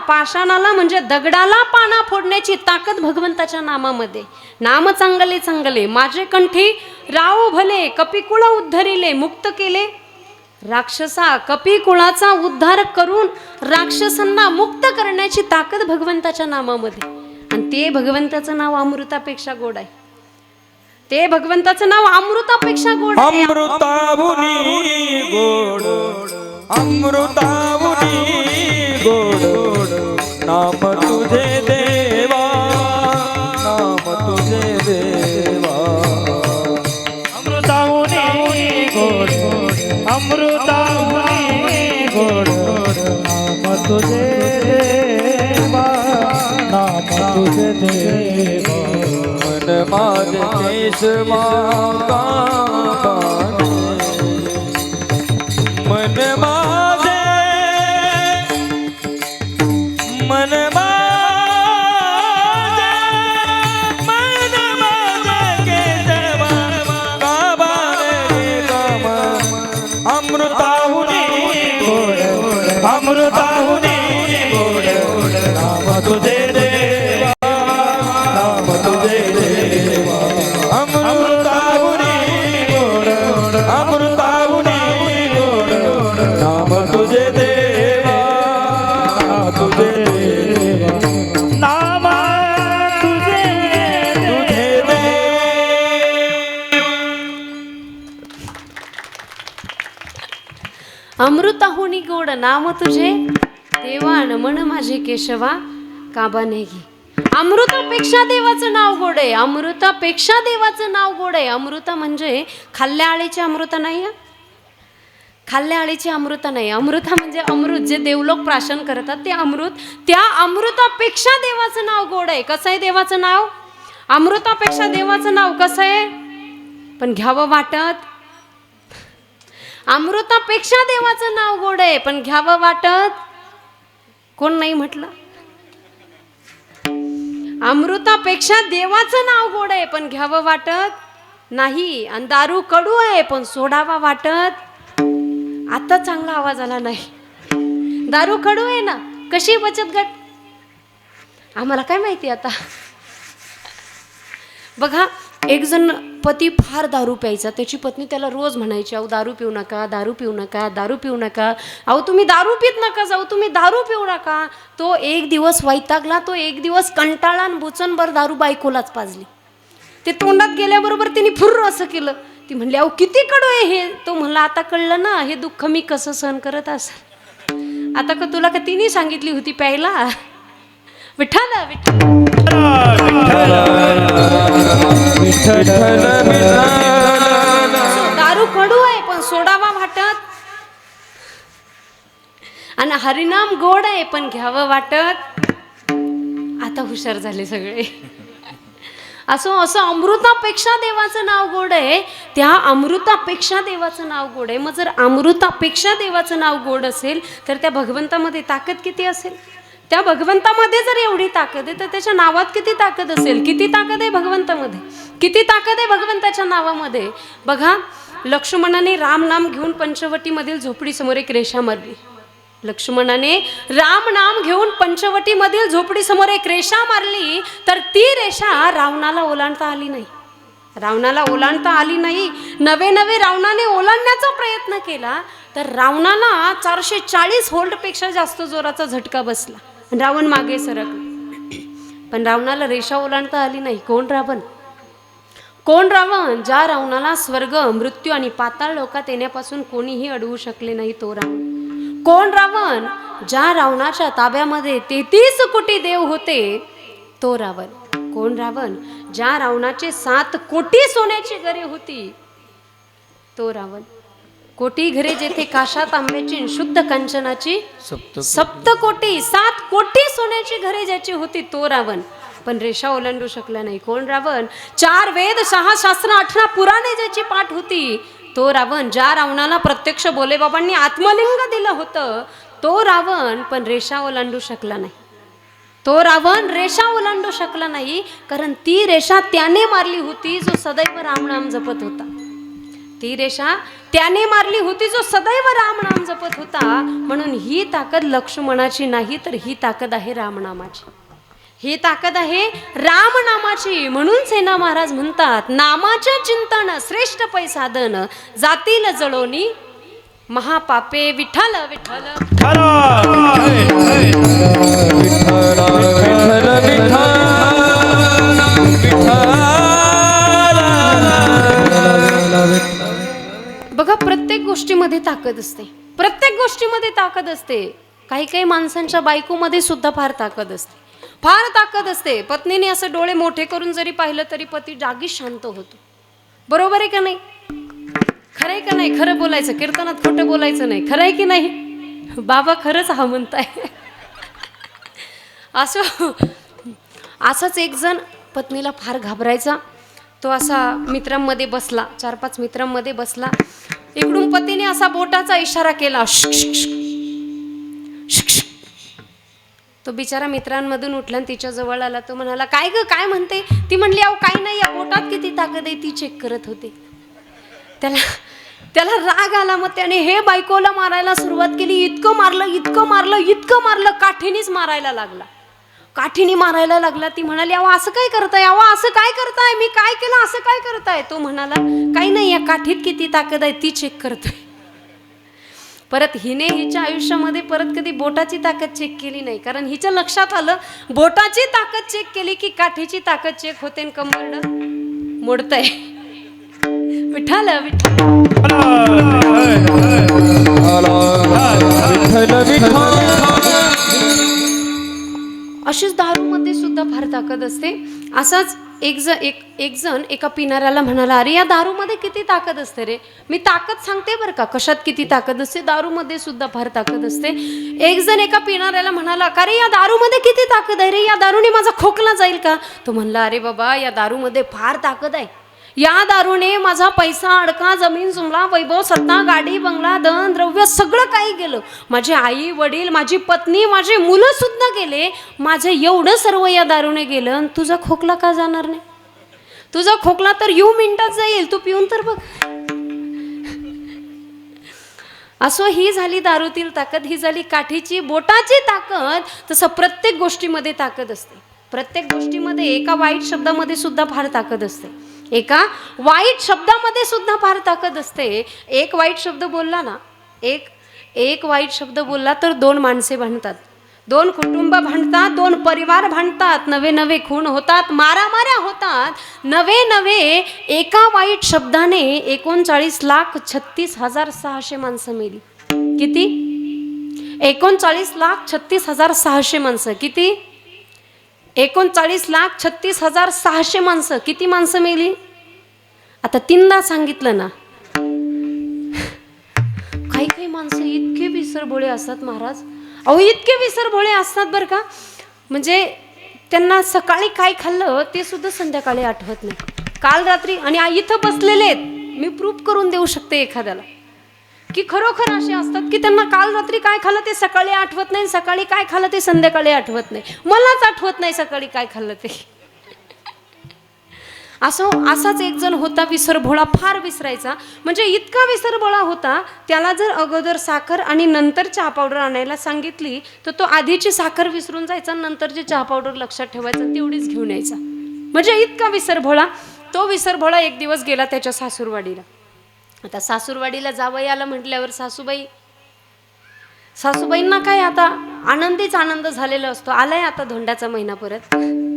D: पाषाणाला म्हणजे दगडाला पाना फोडण्याची ताकद भगवंताच्या नामामध्ये. नाम चांगले चांगले माझे कंठी राव भले कपिकुळ उद्धरिले मुक्त केले राक्षसा. कपिकुळाचा उद्धार करून राक्षसांना मुक्त करण्याची ताकद भगवंताच्या नामामध्ये. आणि ते भगवंताचं नाव अमृतापेक्षा गोड आहे. ते भगवंताचं नाव अमृतापेक्षा गोड आहे.
B: अमृताभुनी गोड अमृताभुनी गोड नाम तुझे देवा नाम तुझे देवा.
C: अमृताहुनी गोड अमृताहुनी गोड नाम तुझे देवा नाम तुझे देवा.
B: मन माझे केशवा मन माझे मन माझे मन माझे केशवा अमृताहुनी गोड
C: अमृताहुनी गोड नाम तुझे देवा नाम तुझे देवा.
B: अमृताहुनी गोड अमृताहुनी गोड नाम तुझे देवा तुझे देवा
C: नाम तुझे
B: तुझे देवा.
D: अमृताहुनी गोड नाम तुझे देवा मन माझे केशवा काबाने घे. अमृतापेक्षा देवाचं नाव गोड आहे. अमृतापेक्षा देवाचं नाव गोड आहे. अमृत म्हणजे खाल्ल्या आळीचे अमृत नाही. खाल्ल्या आळीचे अमृत नाही. अमृत म्हणजे अमृत जे देवलोक प्राशन करतात ते अमृत. त्या अमृतापेक्षा देवाचं नाव गोड आहे. कसं आहे देवाचं नाव? अमृतापेक्षा देवाचं नाव कसं आहे? पण घ्यावं वाटत. अमृतापेक्षा देवाचं नाव गोड आहे पण घ्यावं वाटत. कोण नाही म्हटलं? अमृतापेक्षा देवाचं नाव गोड आहे पण घ्यावं वाटत नाही. आणि दारू कडू आहे पण सोडावा वाटत. आता चांगला आवाज आला नाही. दारू कडू आहे ना. कशी बचत गट आम्हाला काय माहिती आता. बघा एक जण पती फार दारू प्यायचा. त्याची पत्नी त्याला रोज म्हणायची अहो दारू पिऊ नका, दारू पिऊ नका, दारू पिऊ नका, अहो तुम्ही दारू पित नका जाऊ, तुम्ही दारू पिऊ नका. तो एक दिवस वैतागला. तो एक दिवस कंटाळा आणि बुचनभर दारू बायकोलाच पाजली. ते तोंडात गेल्याबरोबर तिने फुर्र असं केलं. ती म्हणली अहो किती कडू आहे हे. तो म्हणला आता कळलं ना हे दुःख मी कसं सहन करत असेल. आता का तुला का तिने सांगितली होती प्यायला. विठ्ठल दारू कडू आहे पण सोडावा वाटत. आणि हरिनाम गोड आहे पण घ्यावं वाटत. आता हुशार झाले सगळे. असं असं अमृतापेक्षा देवाचं नाव गोड आहे. त्या अमृतापेक्षा देवाचं नाव गोड आहे. मग जर अमृतापेक्षा देवाचं नाव गोड असेल तर त्या भगवंतामध्ये ताकद किती असेल. त्या भगवंतामध्ये जर एवढी ताकद आहे तर त्याच्या नावात किती ताकद असेल. किती ताकद आहे भगवंतामध्ये, किती ताकद आहे भगवंताच्या नावामध्ये. बघा लक्ष्मणाने राम नाम घेऊन पंचवटीमधील झोपडीसमोर एक रेषा मारली. लक्ष्मणाने राम नाम घेऊन पंचवटीमधील झोपडीसमोर एक रेषा मारली तर ती रेषा रावणाला ओलांडता आली नाही. रावणाला ओलांडता आली नाही. नवे नवे रावणाने ओलांडण्याचा प्रयत्न केला तर रावणाला 440 व्होल्टपेक्षा जास्त जोराचा झटका बसला. रावण मागे सरकला. पण रावणाला रेषा ओलांडता आली नाही. कोण रावण. कोण रावण. ज्या रावणाला स्वर्ग मृत्यू आणि पाताळ लोकात येण्यापासून कोणीही अडवू शकले नाही तो रावण. कोण रावण. ज्या रावणाच्या ताब्यामध्ये 33 कोटी देव होते तो रावण. कोण रावण. ज्या रावणाचे 7 कोटी सोन्याची घरे होती तो रावण. कोटी घरे जेथे काशा तांब्याची शुद्ध कांचनाची 7 कोटी 7 कोटी सोन्याची घरे ज्याची होती तो रावण. पण रेषा ओलांडू शकला नाही. कोण रावण. 4 वेद 6 शास्त्र 18 पुराणे ज्याची पाठ होती तो रावण. ज्या रावणाला प्रत्यक्ष भोलेबाबांनी आत्मलिंग दिलं होतं तो रावण. पण रेषा ओलांडू शकला नाही. तो रावण रेषा ओलांडू शकला नाही कारण ती रेषा त्याने मारली होती जो सदैव रामनाम जपत होता. ती रेषा त्याने मारली होती जो सदैव रामनाम जपत होता. म्हणून ही ताकद लक्ष्मणाची नाही तर ही ताकद आहे रामनामाची. ही ताकद आहे रामनामाची. म्हणून सेना महाराज म्हणतात नामाचे चिंतन श्रेष्ठ पै साधन जातील जळोनी महापापे. विठ्ठल विठ्ठल बघा प्रत्येक गोष्टीमध्ये ताकद असते. प्रत्येक गोष्टीमध्ये ताकद असते. काही काही माणसांच्या बायकोमध्ये सुद्धा फार ताकद असते. फार ताकद असते. पत्नीने असं डोळे मोठे करून जरी पाहिलं तरी पती जागीच शांत होतो. बरोबर आहे का नाही. खरं आहे का नाही. खरं बोलायचं. कीर्तनात खोटं बोलायचं नाही. खरं आहे की नाही. बाबा खरंच हा म्हणताय. असंच एक जण पत्नीला फार घाबरायचा. तो असा मित्रांमध्ये बसला. 4-5 मित्रांमध्ये बसला. इकडून पतीने असा बोटाचा इशारा केला. तो बिचारा मित्रांमधून उठला आणि तिच्या जवळ आला. तो म्हणाला काय ग काय म्हणते. ती म्हणली अहो काही नाही या बोटात किती ताकद आहे ती चेक करत होते. त्याला राग आला. मग त्याने हे बायकोला मारायला सुरुवात केली. इतकं मारलं इतकं मारलं इतकं मारलं काठीनीच मारायला लागला. काठीने मारायला लागला. ती म्हणाली अहो असं काय करताय. अहो असं काय करताय. मी काय केलं असं काय करताय. तो म्हणाला काही नाही या काठीत किती ताकद आहे ती चेक करतोय. परत हिने हिच्या आयुष्यामध्ये परत कधी बोटाची ताकद चेक केली नाही. कारण हिच्या लक्षात आलं बोटाची ताकद चेक केली की काठीची ताकद चेक होते आणि कंबरड मोडतंय. विठ्ठल अशीच दारूमध्ये सुद्धा फार ताकद असते. असाच एक जण एका पिणाऱ्याला म्हणाला अरे या दारूमध्ये किती ताकद असते रे. मी ताकद सांगते बरं का कशात किती ताकद असते. दारूमध्ये सुद्धा फार ताकद असते. एक जण एका पिणाऱ्याला म्हणाला का रे या दारूमध्ये किती ताकद आहे रे. या दारूने माझा खोकला जाईल का. तो म्हणला अरे बाबा या दारूमध्ये फार ताकद आहे. या दारूने माझा पैसा, अडका, जमीन, जुमला, वैभव, सत्ता, गाडी, बंगला, धन, द्रव्य सगळं काही गेलं. माझे आई वडील, माझी पत्नी, माझे मुलं सुद्धा गेले. माझं एवढं सर्व या दारूने गेलं. आणि तुझा खोकला का जाणार नाही? तुझा खोकला तर मिनिटात जाईल. तू पिऊन तर बघ. असो, ही झाली दारूतील ताकद, ही झाली काठीची बोटाची ताकद. तसं प्रत्येक गोष्टीमध्ये ताकद असते. प्रत्येक गोष्टीमध्ये एका वाईट शब्दामध्ये सुद्धा फार ताकद असते. एका वाईट शब्दामध्ये सुद्धा फार ताकद असते. एक वाईट शब्द बोलला ना, एक वाईट शब्द बोलला तर 2 माणसे भांडतात, 2 कुटुंब भांडतात, 2 परिवार भांडतात, नवे खून होतात, मारामाऱ्या होतात, नवे एका वाईट शब्दाने 39,36,600 माणसं मेली. किती? 39,36,600 माणसं. किती? 39,36,600 माणसं. किती माणसं मेली? आता 3दा सांगितलं ना. काही माणसं इतके विसरभोळे असतात महाराज, अहो इतके विसरभोळे असतात बरं का. म्हणजे त्यांना सकाळी काय खाल्लं ते सुद्धा संध्याकाळी आठवत नाही. काल रात्री, आणि इथं बसलेले आहेत, मी प्रूफ करून देऊ शकते एखाद्याला की खरोखर असे असतात की त्यांना काल रात्री काय खाल्लं ते सकाळी आठवत नाही, सकाळी काय खाल्लं ते संध्याकाळी आठवत नाही. मलाच आठवत नाही सकाळी काय खाल्लं ते. असाच एक जण होता विसरभोळा, फार विसरायचा. म्हणजे इतका विसरभोळा होता, त्याला जर अगोदर साखर आणि नंतर चहा पावडर आणायला सांगितली तर तो आधीची साखर विसरून जायचा, नंतरची चहा पावडर लक्षात ठेवायचा, तेवढीच घेऊन यायचा. म्हणजे इतका विसरभोळा. तो विसरभोळा एक दिवस गेला त्याच्या सासूरवाडीला. आता सासूरवाडीला जावई आलं म्हटल्यावर सासूबाईंना काय आता आनंदीच आनंद झालेला असतो. आलाय आता धोंड्याचा महिना परत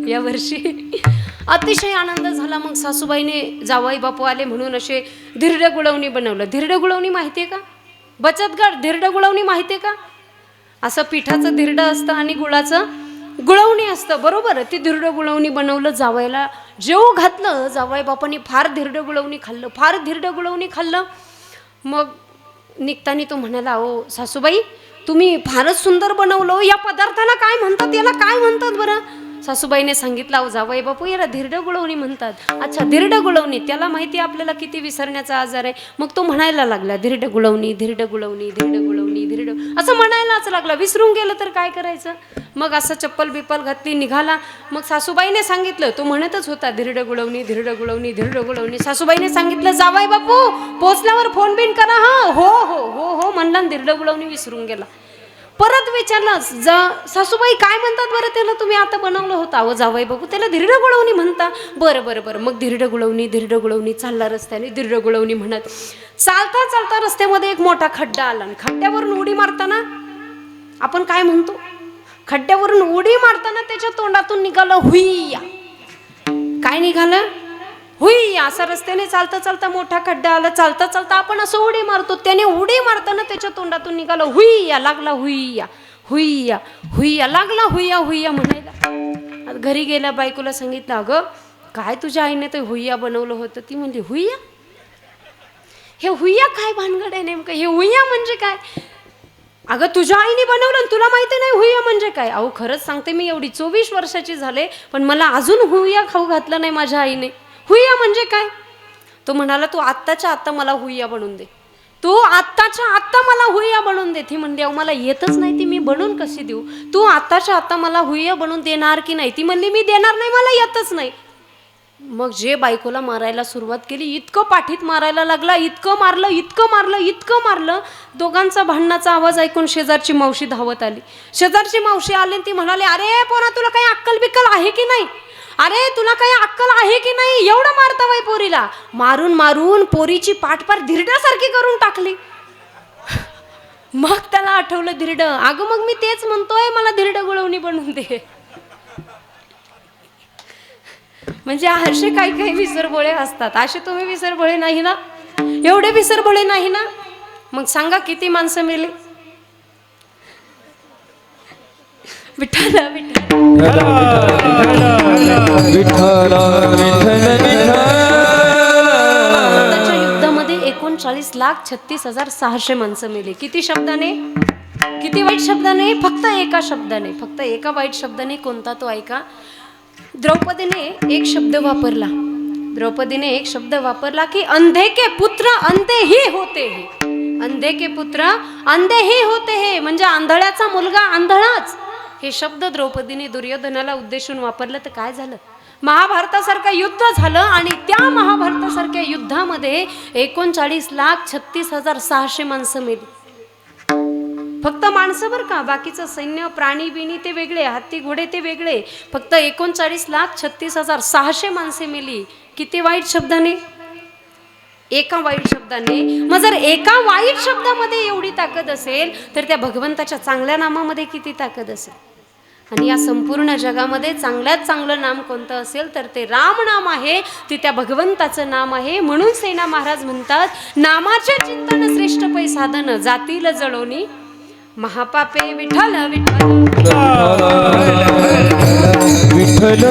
D: या वर्षी, अतिशय आनंद झाला. मग सासूबाईने जावई बापू आले म्हणून असे धिरडे गुळवणी बनवलं. धिरडे गुळवणी माहिती आहे का? बचत गट धिरडे गुळवणी माहिती आहे का? असं पिठाचं धिरडं असतं आणि गुळाचं गुळवणी असतं, बरोबर. ती धिरडं गुळवणी बनवलं, जावयाला जेव घातलं. जावई बापांनी फार धिरडं गुळवणी खाल्लं, फार धिरडं गुळवणी खाल्लं. मग निघताना तो म्हणाला, अहो सासूबाई तुम्ही फारच सुंदर बनवलं, या पदार्थाला काय म्हणतात, याला काय म्हणतात बरं? सासूबाईने सांगितलं, अहो जावई बापू याला धिरडं गुळवणी म्हणतात. अच्छा धिरडं गुळवणी, त्याला माहिती आपल्याला किती विसरण्याचा आजार आहे. मग तो म्हणायला लागला, धिरडं गुळवणी, धिरडं गुळवणी, धिरडं गुळवणी, धिरडं, असं म्हणायलाच लागला. विसरून गेलं तर काय करायचं. मग असं चप्पल बिप्पल घातली, निघाला. मग सासूबाईने सांगितलं, तो म्हणतच होता धिरडं गुळवणी, धिरडं गुळवणी, धिरडं गुळवणी. सासूबाईने सांगितलं, जावई बापू पोचल्यावर फोन बिन करा. हा हो हो हो हो म्हणला, धिरडं गुळवणी विसरून गेला. परत विचारलं, सासूबाई काय म्हणतात बरं त्याला, तुम्ही आता बनवलं होतं? अहो जावई बापू त्याला धिरडं गुळवणी म्हणता. बरं. मग धिरडं गुळवणी चालला रस्त्याने, धिरडं गुळवणी म्हणत चालता रस्त्यामध्ये एक मोठा खड्डा आला. खड्ड्यावरून उडी मारताना आपण काय म्हणतो, खड्ड्यावरून उडी मारताना त्याच्या तोंडातून निघालं हुईया. काय निघालं? हुईया. असा रस्त्याने चालता मोठा खड्डा आला. चालता आपण असं उडी मारतो, त्याने उडी मारताना त्याच्या तोंडातून निघालं हुईया. लागला हुईया हुईया हुईया, लागला हुईया हुईया म्हणायला. घरी गेल्या बायकोला सांगितलं, अगं काय तुझ्या आईने ते हुईया बनवलं होतं. ती म्हणली, हुईया? हे हुईया काय भानगड आहे नेमकं, हे हुईया म्हणजे काय? अगं तुझ्या आईने बनवलं, तुला माहिती नाही हुईया म्हणजे काय? अहो खरंच सांगते, मी एवढी 24 वर्षाची झाले पण मला अजून हुईया खाऊ घातलं नाही माझ्या आईने. हुईया म्हणजे काय? तो म्हणाला, तू आत्ताच्या आत्ता मला हुईया बनवून दे, तू आत्ताच्या आत्ता मला हुईया बनवून दे. ती म्हणली, अहो मला येतच नाही, ती मी बनवून कशी देऊ, तू आत्ताच्या आत्ता मला हुईया बनवून देणार की नाही? ती म्हणली, मी देणार नाही, मला येतच नाही. मग जे बायकोला मारायला सुरुवात केली, इतकं पाठीत मारायला लागला, इतकं मारलं. दोघांचा भांडणाचा आवाज ऐकून शेजारची मावशी धावत आली. शेजारची मावशी आली, ती म्हणाली, अरे पोरा तुला काही अक्कल बिक्कल आहे की नाही? अरे तुला काही अक्कल आहे की नाही, एवढं मारता बाई पोरीला? मारून पोरीची पाठ पार धिरड्यासारखी करून टाकली. मग त्याला आठवलं धिरडं. अगं मग मी तेच म्हणतोय, मला धिरडं गुळवणी बनवून दे. म्हणजे असे काही विसरभोळे असतात. असे तुम्ही विसरभोळे नाही ना? एवढे विसरभोळे नाही ना? मग सांगा किती माणसं मेली? विठ्ठल युद्धामध्ये 39,36,600 माणसं मेली. किती शब्दाने? किती वाईट शब्दाने? फक्त एका शब्दाने, फक्त एका वाईट शब्दाने. कोणता तो ऐका. द्रौपदीने एक शब्द वापरला, द्रौपदीने एक शब्द वापरला की अंधे के पुत्र अंधे ही होते हे. अंधे के पुत्र अंधे ही होते हे, म्हणजे आंधळ्याचा मुलगा आंधळाच. हे शब्द द्रौपदीने दुर्योधनाला उद्देशून वापरलं तर काय झालं? महाभारतासारखं युद्ध झालं आणि त्या महाभारतासारख्या युद्धामध्ये 39,36,600 माणसं मेली. फक्त माणसं बरं का, बाकीचं सैन्य प्राणी बिणी ते वेगळे, हत्ती घोडे ते वेगळे. फक्त 39,36,600 माणसे मेली. किती वाईट शब्दाने, एका वाईट शब्दाने. मग जर एका वाईट शब्दामध्ये एवढी ताकद असेल तर त्या भगवंताच्या चांगल्या नामामध्ये किती ताकद असेल. आणि या संपूर्ण जगामध्ये चांगल्यात चांगलं नाम कोणतं असेल तर ते राम नाम आहे, ते त्या भगवंताचं नाम आहे. म्हणून सेना महाराज म्हणतात, नामाचे चिंतन श्रेष्ठ पै साधन, जातील जळोनी महापापे विठ्ठल विठ्ठल
B: विठ्ठल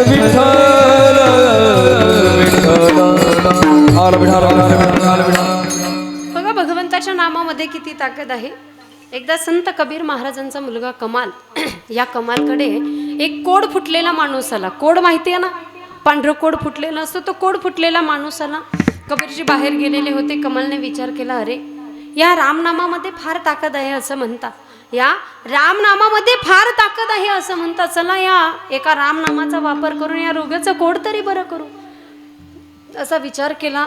D: बघा भगवंताच्या नामामध्ये किती ताकद आहे. एकदा संत कबीर महाराजांचा मुलगा कमाल, या कमालकडे एक कोड फुटलेला माणूस आला. कोड माहिती आहे ना, पांढरं कोड फुटलेला असतो, तो कोड फुटलेला माणूस आला. कबीरजी बाहेर गेलेले होते. कमालने विचार केला, अरे या रामनामामध्ये फार ताकद आहे असं म्हणतात, या रामनामामध्ये फार ताकद आहे असं म्हणतात, चला या एका रामनामाचा वापर करून या रोगाचं कोड तरी बरं करू. असा विचार केला.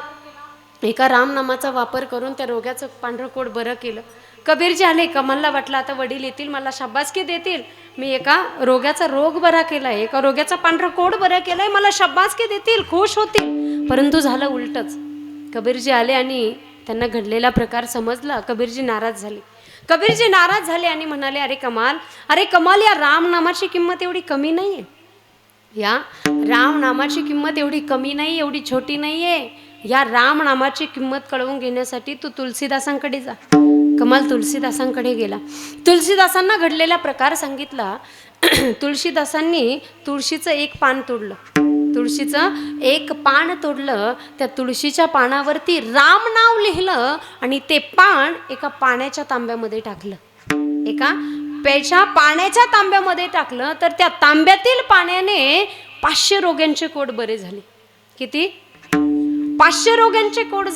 D: एका रामनामाचा वापर करून त्या रोगाचं पांढरं कोड बरं केलं. कबीरजी आले. कमालला वाटलं आता वडील येतील, मला शाबासकी देतील, मी एका रोगाचा रोग बरा केलाय, एका रोगाचा पांढरं कोड बरं केलंय, मला शाबासकी देतील, खुश होतील. परंतु झालं उलटच. कबीरजी आले आणि त्यांना घडलेला प्रकार समजला. कबीरजी नाराज झाले. कबीरजी नाराज झाले आणि म्हणाले, अरे कमाल, या राम नामाची किंमत एवढी कमी नाहीये. या राम नामाची किंमत एवढी कमी नाही, एवढी छोटी नाहीये. या राम नामाची किंमत कळवून घेण्यासाठी तू तुलसीदासांकडे जा. कमाल तुलसीदासांकडे गेला. तुलसीदासांना घडलेला प्रकार सांगितला. तुलसीदासांनी तुळशीचं एक पान तोडलं. तुळशीचं एक पान तोडलं. त्या तुळशीच्या पानावरती राम नाव लिहिलं आणि ते पान एका पाण्याच्या तांब्यामध्ये टाकलं. एका प्यायच्या पाण्याच्या तांब्यामध्ये टाकलं तर त्या तांब्यातील पाण्याने 500 रोग्यांचे कोड बरे झाले. किती? 500 रोग्यांचे कोड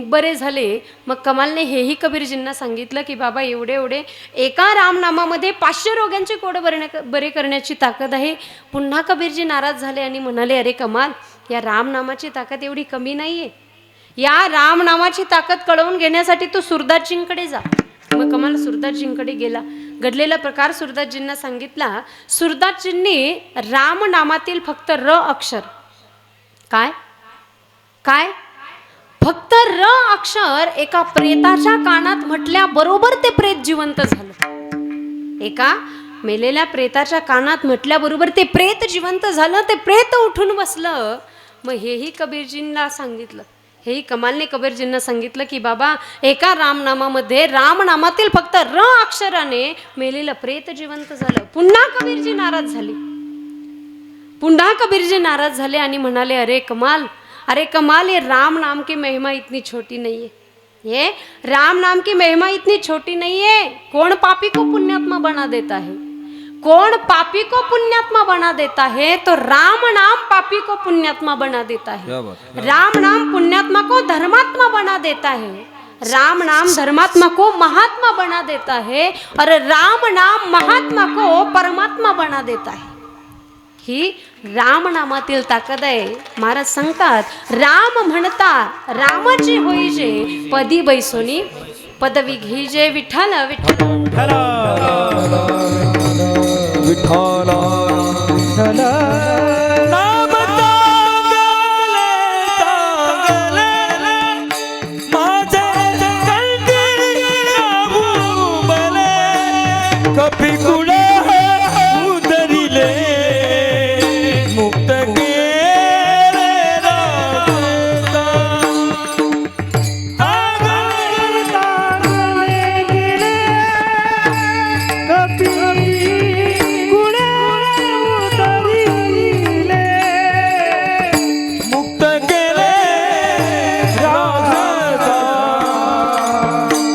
D: बरे झाले. मग कमालने हेही कबीरजींना सांगितलं की बाबा एवढे एका रामनामामध्ये 500 रोग्यांचे कोड बरे करण्याची ताकद आहे. पुन्हा कबीरजी नाराज झाले आणि म्हणाले, अरे कमाल, या रामनामाची ताकद एवढी कमी नाहीये. या रामनामाची ताकद कळवून घेण्यासाठी तू सुरदासजींकडे जा. मग कमाल सुरदासजींकडे गेला. घडलेला प्रकार सुरदासजींना सांगितला. सुरदासजींनी रामनामातील फक्त र अक्षर, काय फक्त र अक्षर एका प्रेताच्या कानात म्हटल्याबरोबर ते प्रेत जिवंत झालं. एका मेलेल्या प्रेताच्या कानात म्हटल्याबरोबर ते प्रेत जिवंत झालं. ते प्रेत उठून बसलं. मग हेही कबीरजींना सांगितलं. हेही कमालने कबीरजींना सांगितलं की बाबा एका रामनामामध्ये रामनामातील फक्त र अक्षराने मेलेलं प्रेत जिवंत झालं. पुन्हा कबीरजी नाराज झाले आणि म्हणाले, अरे कमाल, ये राम नाम की महिमा इतनी छोटी नहीं है. ये राम नाम की महिमा इतनी छोटी नहीं है. कौन पापी को पुण्यात्मा बना देता है? कौन पापी को पुण्यात्मा बना देता है? तो राम नाम पापी को पुण्यात्मा बना देता है. राम नाम पुण्यात्मा को धर्मात्मा बना देता है. राम नाम धर्मात्मा को महात्मा बना देता है और राम नाम महात्मा को परमात्मा बना देता है. ही रामनामातील ताकद आहे. महाराज सांगतात, राम म्हणता रामाची होईजे, पदी बैसोनी पदवी घेईजे. विठ्ठल विठ्ठल
B: विठ्ठल नाम तांगले माझे कळती राहूबले, कपी कुळे उतरिले मुक्त केले राधा.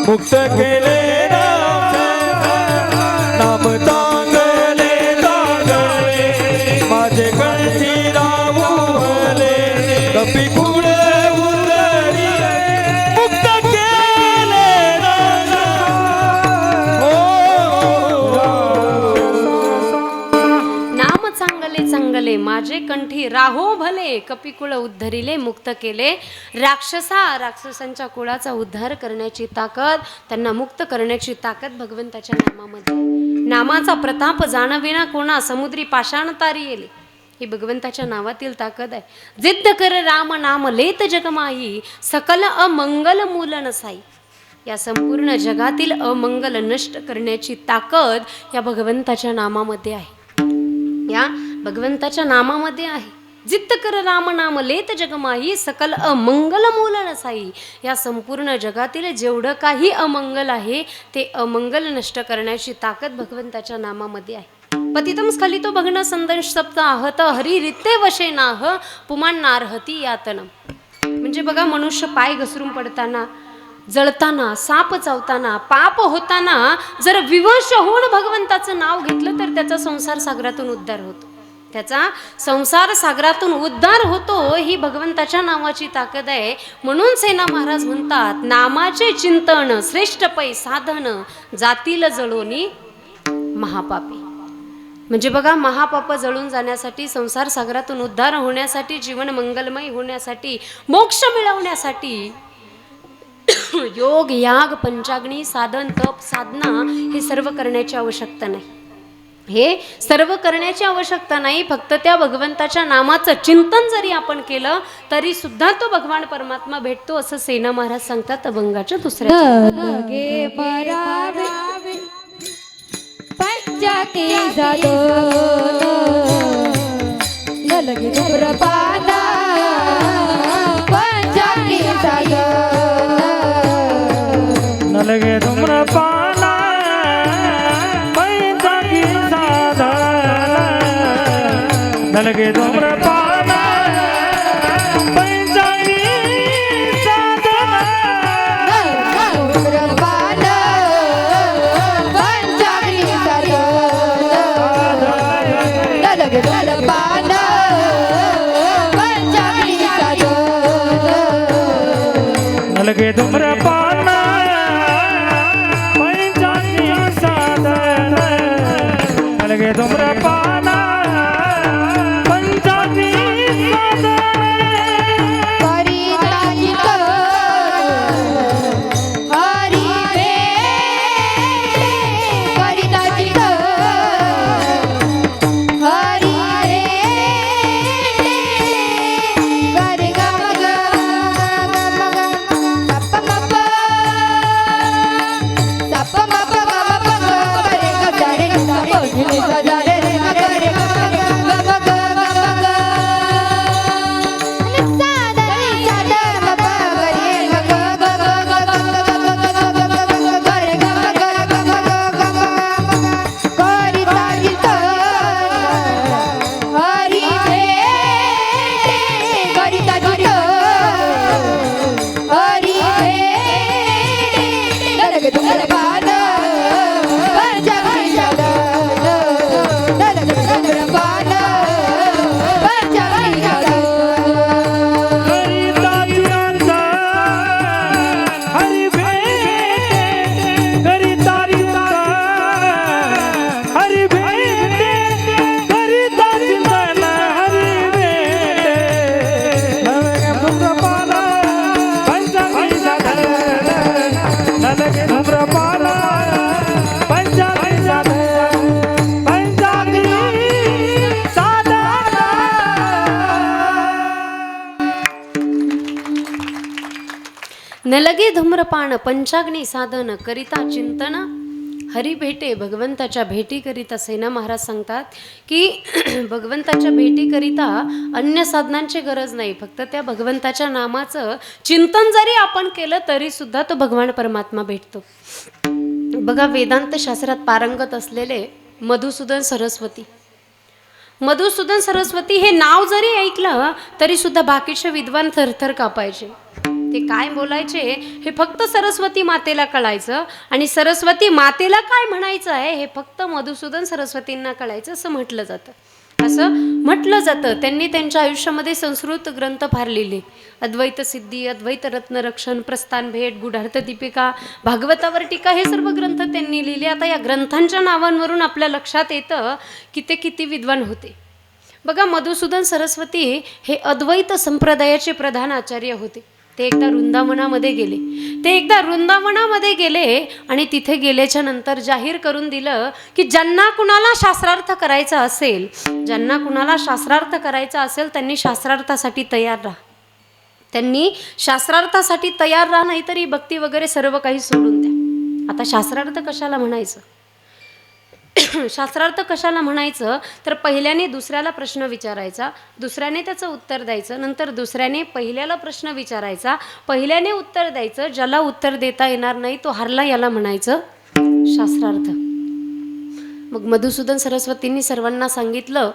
B: मुक्त केले नाम तांगले माझे कळती राहूबले, कपी
D: चांगले चांगले माझे कंठी राहो भले कपिकुळ उद्धरिले मुक्त केले राक्षसांच्या कुळाचा उद्धार करण्याची ताकद त्यांना मुक्त करण्याची ताकद भगवंताच्या नामामध्ये नामाचा प्रताप जाणविना कोणा समुद्री पाषाण तारी येले ही भगवंताच्या नावातील ताकद आहे जिद्द कर राम नाम लेत जगमाही सकल अमंगल मूल नसाई या संपूर्ण जगातील अमंगल नष्ट करण्याची ताकद या भगवंताच्या नामामध्ये आहे या भगवंताच्या नामामध्ये आहे जिद्द कर राम नाम लेत जगमाही सकल अमंगल मूल नसाई या संपूर्ण जगातील जेवढं काही अमंगल आहे ते अमंगल नष्ट करण्याची ताकद भगवंताच्या नामामध्ये आहे पतितम स्खलितो भग्न संदंश सप्त आहत हरी रित्ते वशे नाह पुमान नारहती यातनम म्हणजे बघा मनुष्य पाय घसरून पडताना जळताना साप चावताना पाप होताना जर विवश होऊन भगवंताचं नाव घेतलं तर त्याचा संसार सागरातून उद्धार होतो त्याचा संसार सागरातून उद्धार होतो ही भगवंताच्या नावाची ताकद आहे म्हणून सेना महाराज म्हणतात नामाचे चिंतन श्रेष्ठ पै साधन जातील जळोनी महापापी म्हणजे बघा महापाप जळून जाण्यासाठी संसार सागरातून उद्धार होण्यासाठी जीवन मंगलमय होण्यासाठी मोक्ष मिळवण्यासाठी योग याग पंचाग्नी साधन तप साधना हे सर्व करण्याची आवश्यकता नाही हे सर्व करण्याची आवश्यकता नाही फक्त त्या भगवंताच्या नामाचं चिंतन जरी आपण केलं तरी सुद्धा तो भगवान परमात्मा भेटतो असं सेना महाराज सांगतात अभंगाच्या दुसऱ्या
A: लगे परावे पंचाकी जादो लगे प्रपादा पंचाकी जादो
C: नलगे धूम्रपान पंचाकी साधन नलगे धूम्रपान पंचाकी साधन
A: धूम्रपान पंचाकी जादो लगे धूम्रपान पंचाकी जादो
C: नलगे धूम्रपान पंचाकी साधन नलगे धूम्रपान पंचाकी साधन
A: परिताजित हरि वे परिताजित हरि रे ग ग सप म प ग म प ग रे ग रे ग रे ग रे रे ग ग
D: न लगे धूम्रपान पंचाग्नी साधन करिता चिंतन हरी भेटे भगवंताच्या भेटीकरिता सेना महाराज सांगतात की भगवंताच्या भेटीकरिता अन्य साधनांची गरज नाही फक्त त्या भगवंताच्या नामाचं चिंतन जरी आपण केलं तरी सुद्धा तो भगवान परमात्मा भेटतो बघा वेदांत शास्त्रात पारंगत असलेले मधुसूदन सरस्वती हे नाव जरी ऐकलं तरी सुद्धा बाकीचे विद्वान थरथर कापायचे ते काय बोलायचे हे फक्त सरस्वती मातेला कळायचं आणि सरस्वती मातेला काय म्हणायचं आहे हे फक्त मधुसूदन सरस्वतींना कळायचं असं म्हटलं जातं त्यांनी त्यांच्या आयुष्यामध्ये संस्कृत ग्रंथ फार लिहिले अद्वैत सिद्धी अद्वैत रत्नरक्षण प्रस्थान भेट गुढार्थ दीपिका भागवतावर टीका हे सर्व ग्रंथ त्यांनी लिहिले आता या ग्रंथांच्या नावांवरून आपल्या लक्षात येतं की ते किती विद्वान होते बघा, मधुसूदन सरस्वती हे अद्वैत संप्रदायाचे प्रधान आचार्य होते. ते एकदा वृंदावनामध्ये गेले आणि तिथे गेल्याच्या नंतर जाहीर करून दिलं की ज्यांना कुणाला शास्त्रार्थ करायचा असेल त्यांनी शास्त्रार्थासाठी तयार राहा, नाहीतरी भक्ती वगैरे सर्व काही सोडून द्या. आता शास्त्रार्थ कशाला म्हणायचं तर पहिल्याने दुसऱ्याला प्रश्न विचारायचा, दुसऱ्याने त्याचं उत्तर द्यायचं, नंतर दुसऱ्याने पहिल्याला प्रश्न विचारायचा, पहिल्याने उत्तर द्यायचं, ज्याला उत्तर देता येणार नाही तो हरला, याला म्हणायचं शास्त्रार्थ. मग मधुसूदन सरस्वतींनी सर्वांना सांगितलं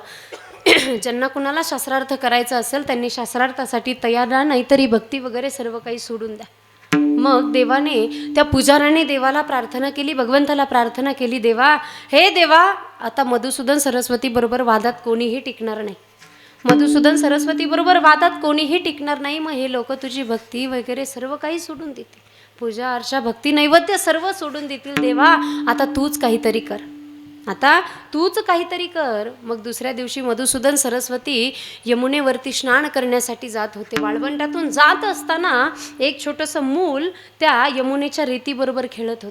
D: ज्यांना कुणाला शास्त्रार्थ करायचा असेल त्यांनी शास्त्रार्थासाठी तयार राहा, नाहीतरी भक्ती वगैरे सर्व काही सोडून द्या. मग त्या पुजाऱ्याने देवाला प्रार्थना केली, भगवंताला प्रार्थना केली, देवा आता मधुसूदन सरस्वती बरोबर वादात कोणीही टिकणार नाही. मग हे लोक तुझी भक्ती वगैरे सर्व काही सोडून देतील, पूजा अर्चा भक्ती नैवेद्य सर्व सोडून देतील. देवा आता तूच काहीतरी कर. मग दुसऱ्या दिवशी मधुसूदन सरस्वती यमुनेवरती स्नान करण्यासाठी जात होते. वाळवंटातून जात असताना एक छोटंसं मूल त्या यमुनेच्या रेतीबरोबर खेळत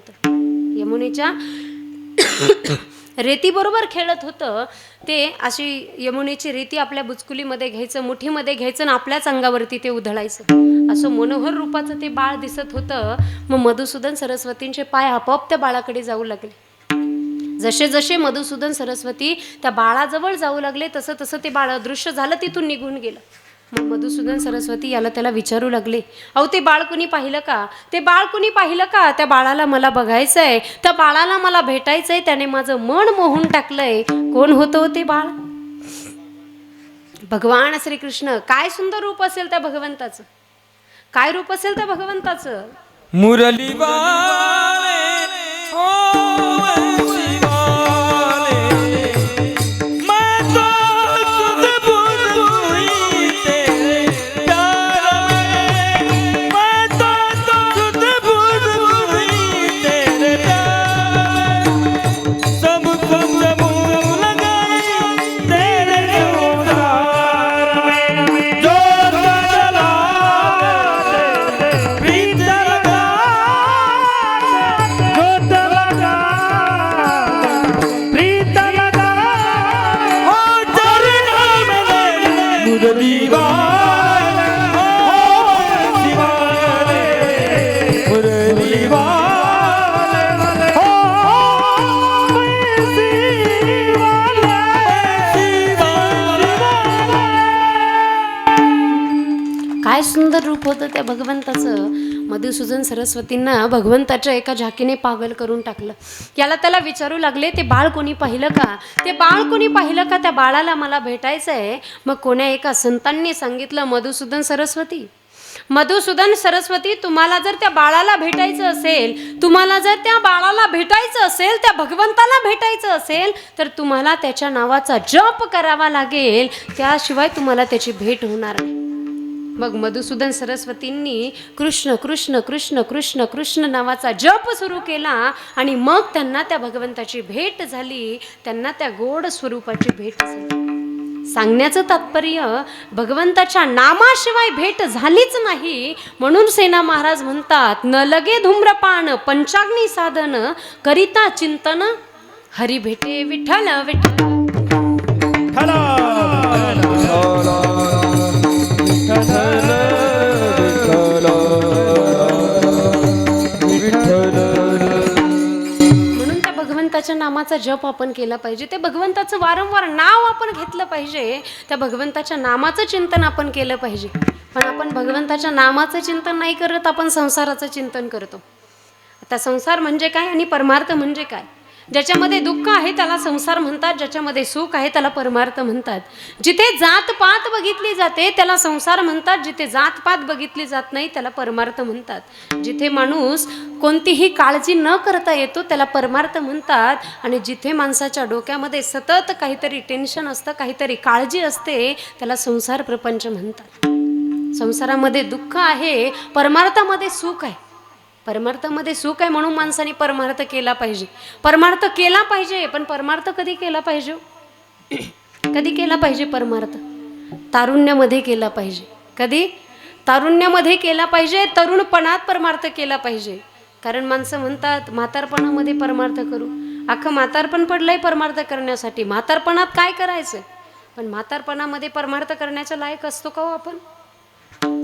D: होतं. ते अशी यमुनेची रेती आपल्या बुचकुलीमध्ये घ्यायचं, मुठीमध्ये घ्यायचं आणि आपल्याच अंगावरती ते उधळायचं. असं मनोहर रूपाचं ते बाळ दिसत होतं. मग मधुसूदन सरस्वतींचे पाय आपोआप त्या बाळाकडे जाऊ लागले. जसे मधुसूदन सरस्वती त्या बाळाजवळ जाऊ लागले तसं ते बाळ अदृश्य झालं, तिथून निघून गेलं. मग मधुसूदन सरस्वती त्याला विचारू लागले, अहो ते बाळ कुणी पाहिलं का? त्या बाळाला मला बघायचंय, त्या बाळाला मला भेटायचंय, त्याने माझं मन मोहून टाकलंय. कोण होतं ते बाळ? भगवान श्रीकृष्ण. काय सुंदर रूप असेल त्या भगवंताचं, काय रूप असेल त्या भगवंताचं.
B: मुरली वाले
D: काय सुंदर रूप होतं त्या भगवंताचं. मधुसूदन सरस्वतींना भगवंताच्या एका झाकीने पागल करून टाकलं. त्याला विचारू लागले, ते बाळ कोणी पाहिलं का? त्या बाळाला मला भेटायचं आहे. मग कोण्या एका संतांनी सांगितलं, मधुसूदन सरस्वती तुम्हाला जर त्या बाळाला भेटायचं असेल, त्या भगवंताला भेटायचं असेल, तर तुम्हाला त्याच्या नावाचा जप करावा लागेल, त्याशिवाय तुम्हाला त्याची भेट होणार नाही. मग मधुसूदन सरस्वतींनी कृष्ण कृष्ण कृष्ण कृष्ण कृष्ण नावाचा जप सुरू केला आणि मग त्यांना त्या भगवंताची भेट झाली, त्यांना त्या गोड स्वरूपाची भेट झाली. सांगण्याचं तात्पर्य, भगवंताच्या नामाशिवाय भेट झालीच नाही. म्हणून सेना महाराज म्हणतात, न लगे धूम्रपान पंचाग्नी साधन, करिता चिंतन हरी भेटे विठ्ठल विठ्ठल. म्हणून त्या भगवंताच्या नामाचा जप आपण केला पाहिजे, त्या भगवंताचं वारंवार नाव आपण घेतलं पाहिजे, त्या भगवंताच्या नामाचं चिंतन आपण केलं पाहिजे. पण आपण भगवंताच्या नामाचं चिंतन नाही करत, आपण संसाराचं चिंतन करतो. आता संसार म्हणजे काय आणि परमार्थ म्हणजे काय? ज्याच्यामध्ये दुःख आहे त्याला संसार म्हणतात, ज्याच्यामध्ये सुख आहे त्याला परमार्थ म्हणतात. जिथे जातपात बघितली जाते त्याला संसार म्हणतात, जिथे जातपात बघितली जात नाही त्याला परमार्थ म्हणतात. जिथे माणूस कोणतीही काळजी न करता येतो त्याला परमार्थ म्हणतात. आणि जिथे माणसाच्या डोक्यामध्ये सतत काहीतरी टेन्शन असतं, काहीतरी काळजी असते, त्याला संसार प्रपंच म्हणतात. संसारामध्ये दुःख आहे, परमार्थामध्ये सुख आहे. म्हणून माणसाने परमार्थ केला पाहिजे. पण परमार्थ कधी केला पाहिजे? कधी केला पाहिजे परमार्थ? तारुण्यामध्ये केला पाहिजे. कधी? तारुण्यामध्ये केला पाहिजे. तरुणपणात परमार्थ केला पाहिजे. कारण माणसं म्हणतात म्हातारपणामध्ये परमार्थ करू. अख्खं म्हातारपण पडलंय परमार्थ करण्यासाठी. म्हातारपणात काय करायचं? पण म्हातारपणामध्ये परमार्थ करण्याच्या लायक असतो का हो आपण?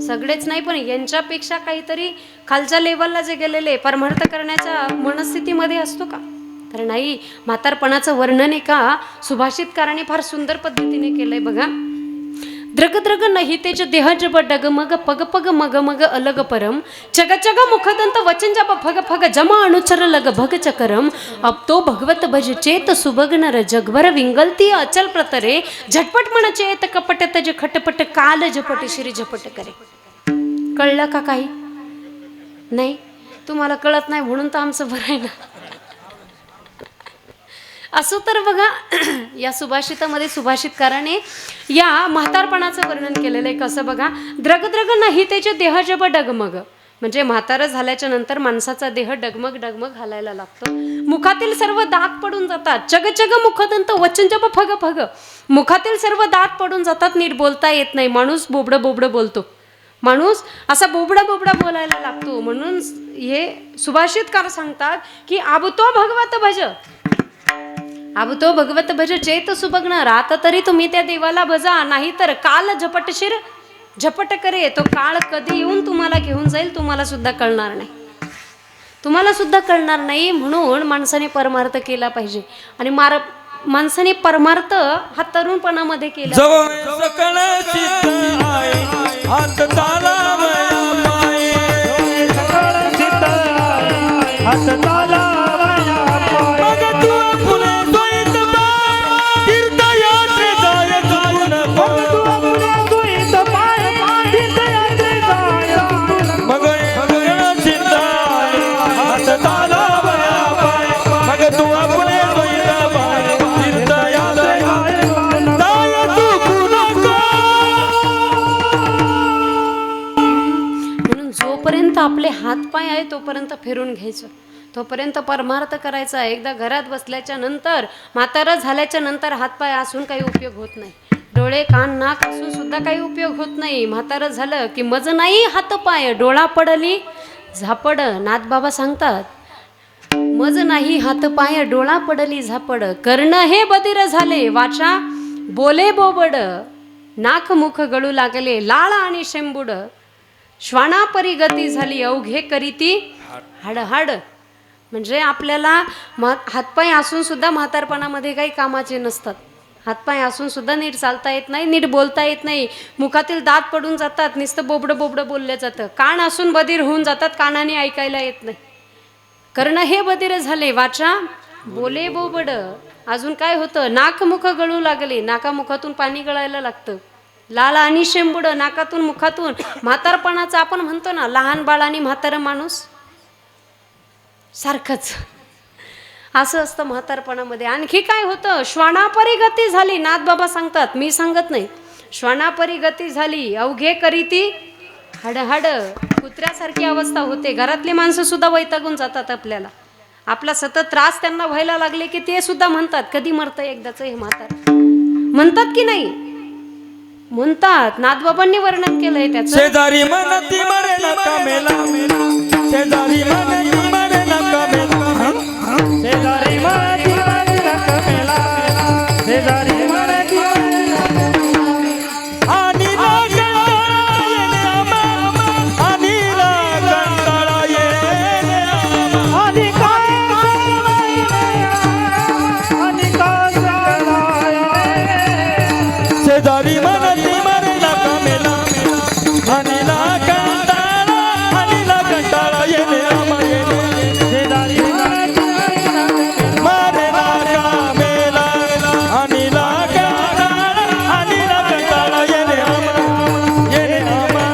D: सगळेच नाही, पण यांच्यापेक्षा काहीतरी खालच्या लेवलला जे गेलेले परमार्थ करण्याच्या मनस्थितीमध्ये असतो का? तर नाही. म्हातारपणाचं वर्णन एका सुभाषितकाराने फार सुंदर पद्धतीने केलंय बघा. द्रग द्रग नाही तेज देह जब डगमग पग पग मग मग अलग परम चग चग मुखदंत वचन जब फग फग जमा अनुचर लग भग चकरम अब तो भगवत भज चेत सुभग्नर जगभर विंगलती अचल प्रतरे झटपट म्हण चेत कपट तज खटपट काल झपट श्री झपट करे. कळलं का काही? नाही. तुम्हाला कळत नाही म्हणून तर आमचं बरं आहे ना. असं तर बघा या सुभाषितामध्ये सुभाषितकाराने या म्हातारपणाचं वर्णन केलेलं आहे. कसं बघा. द्रग द्रग नाही त्याचे देह जब डगमग, म्हणजे म्हातारं झाल्याच्या नंतर माणसाचा देह डगमग डगमग हालायला लागतो. मुखातील सर्व दात पडून जातात. चग चग मुखदंत वचन जब फग फग, मुखातील सर्व दात पडून जातात. नीट बोलता येत नाही. माणूस बोबडं बोबडं बोलतो. माणूस असा बोबडा बोबडा बोलायला लागतो. म्हणून हे सुभाषितकार सांगतात की आबतो भगवत भज, अब तो भगवत भज चेत सुभग्नर. आता तरी तुम्ही त्या देवाला भजा, नाही तर काल झपटशीर झपट करे. तो काळ कधी येऊन तुम्हाला घेऊन जाईल तुम्हाला सुद्धा कळणार नाही. तुम्हाला सुद्धा कळणार नाही. म्हणून माणसाने परमार्थ केला पाहिजे. आणि माणसाने परमार्थ हा तरुणपणामध्ये केला.
B: जवळ सकळ चित्त आहे हात तालावया पाये,
C: सकळ चित्त आहे हात तालावया पाये.
B: मग तू फुले द्वैत पाय तीर्थयात्रे जाय चुकून
C: मग तू आपल्या द्वैत पाय तीर्थयात्रे जाय चुकून.
B: मग सकळ चित्त आहे हात तालावया पाये, मग तू फुले द्वैत पाय तीर्थयात्रे जाय चुकून.
D: म्हणून जोपर्यंत आपले हात पाय आहे तोपर्यंत फिरून घ्यायचं. तोपर्यंत परमार्थ करायचा. एकदा घरात बसल्याच्या नंतर, म्हातारं झाल्याच्या नंतर हातपाय असून काही उपयोग होत नाही. डोळे कान नाक असून सुद्धा काही उपयोग होत नाही. म्हातारं झालं की मज नाही हातपाय डोळा पडली झापड. नाथबाबा सांगतात मज नाही हातपाय डोळा पडली झापड. कर्ण हे बधीर झाले वाचा बोले बोबड. नाक मुख गळू लागले लाळ आणि शेंबूड. श्वानापरी गती झाली अवघे करीती हाड हाड. म्हणजे आपल्याला हातपाय असून सुद्धा म्हातारपणामध्ये काही कामाचे नसतात. हातपाय असून सुद्धा नीट चालता येत नाही, नीट बोलता येत नाही. मुखातील दात पडून जातात. नुसतं बोबडं बोबडं बोललं जातं. कान असून बधीर होऊन जातात. कानाने ऐकायला येत नाही. कर्ण हे बधीर झाले वाचा बोले बोबड. अजून काय होतं? नाक मुख गळू लागले. नाकामुखातून पाणी गळायला लागतं. लाल आणि शेंबुड नाकातून मुखातून. म्हातारपणाचं आपण म्हणतो ना लहान बाळ आणि म्हातारं माणूस सारखंच असं असतं म्हातारपणामध्ये. आणखी काय होतं? श्वानापरी गती झाली. नाथबाबा सांगतात, मी सांगत नाही. श्वानापरी गती झाली अवघे करीती हाड हाड. कुत्र्यासारखी अवस्था होते. घरातली माणसं सुद्धा वैतागून जातात आपल्याला. आपला सतत त्रास त्यांना व्हायला लागले की ते सुद्धा म्हणतात कधी मरतं एकदाच हे म्हातार. म्हणतात की नाही? म्हणतात. नाथबाबांनी वर्णन केलंय त्याचं.
B: शेजारी म्हणती मरे नका मेला, शेजारी म्हणती मरे नका मेला,
C: शेजारी म्हणती मरे नका मेला, शेजारी म्हणती मरे नका मेला.
B: आणि कंटाळा येणे आम्हा, आणि कंटाळा येणे आम्हा.
C: आणि काय आणि
B: शेजारी म्हणती मरे नका मेला, आणि कंटाळा येणे आम्हा येणे.
C: शेजारी म्हणती
B: मरे नका मेला, आणि कंटाळा येणे आम्हा येणे आम्हा येणे आम्हा.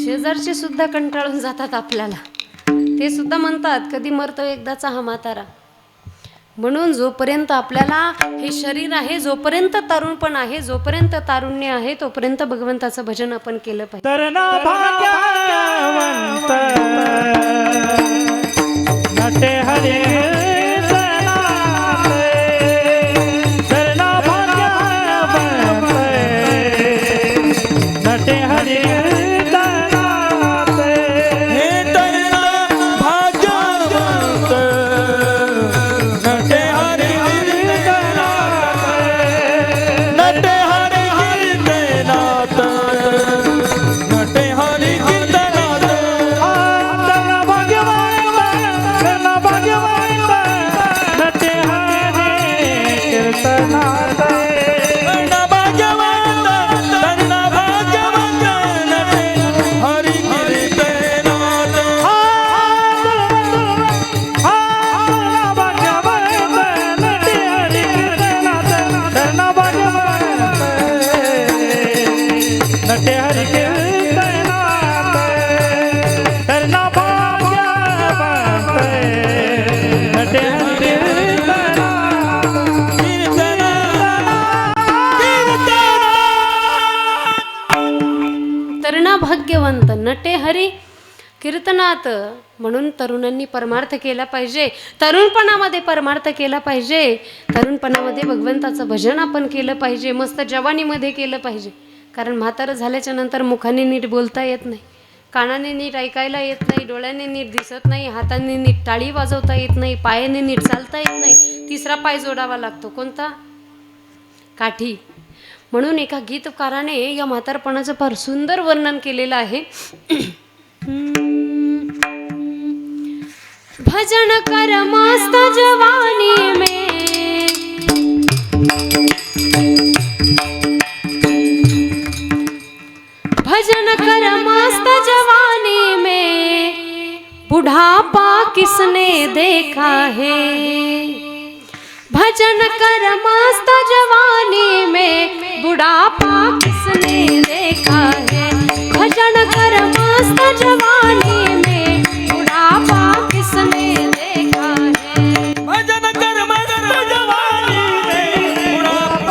D: शेजारचे सुद्धा कंटाळून जातात आपल्याला. ते सुद्धा म्हणतात कधी मरतो एकदाचा हा म्हातारा. म्हणून जोपर्यंत आपल्याला हे शरीर आहे, जोपर्यंत तरुणपण आहे, जोपर्यंत तारुण्य आहे, तोपर्यंत भगवंताचं भजन आपण केलं पाहिजे.
C: तरना भाग्यवंत नटे हरे नाथ
B: धरणा भाग्यवंत धरणा भाग्यवंत नटे हरी कीर्तनात
C: नटे हरि कीर्तनात धरणा भाग्यवंत नटे हरि कीर्तनात
D: तरुणा भाग्यवंत नटे हरी कीर्तनात. म्हणून तरुणांनी परमार्थ केला पाहिजे, तरुणपणामध्ये परमार्थ केला पाहिजे, तरुणपणामध्ये भगवंताचं भजन आपण केलं पाहिजे, मस्त जवानीमध्ये केलं पाहिजे. कारण म्हातारं झाल्याच्या नंतर मुखाने नीट बोलता येत नाही, कानाने नीट ऐकायला येत नाही, डोळ्याने नीट दिसत नाही, हाताने नीट टाळी वाजवता येत नाही, पायाने नीट चालता येत नाही, तिसरा पाय जोडावा लागतो. कोणता? काठी. म्हणून एका गीतकाराने या म्हातारपणाचं फार सुंदर वर्णन केलेलं आहे. भजन कर मस्त जवानी में, भजन कर मस्त जवानी में, बुढ़ापा किसने देखा है. भजन कर मस्त जवानी में, बुढ़ापा किसने देखा है. भजन कर मस्त जवानी में, बुढ़ापा किसने देखा है.
B: भजन कर मस्त जवानी में बुढ़ापा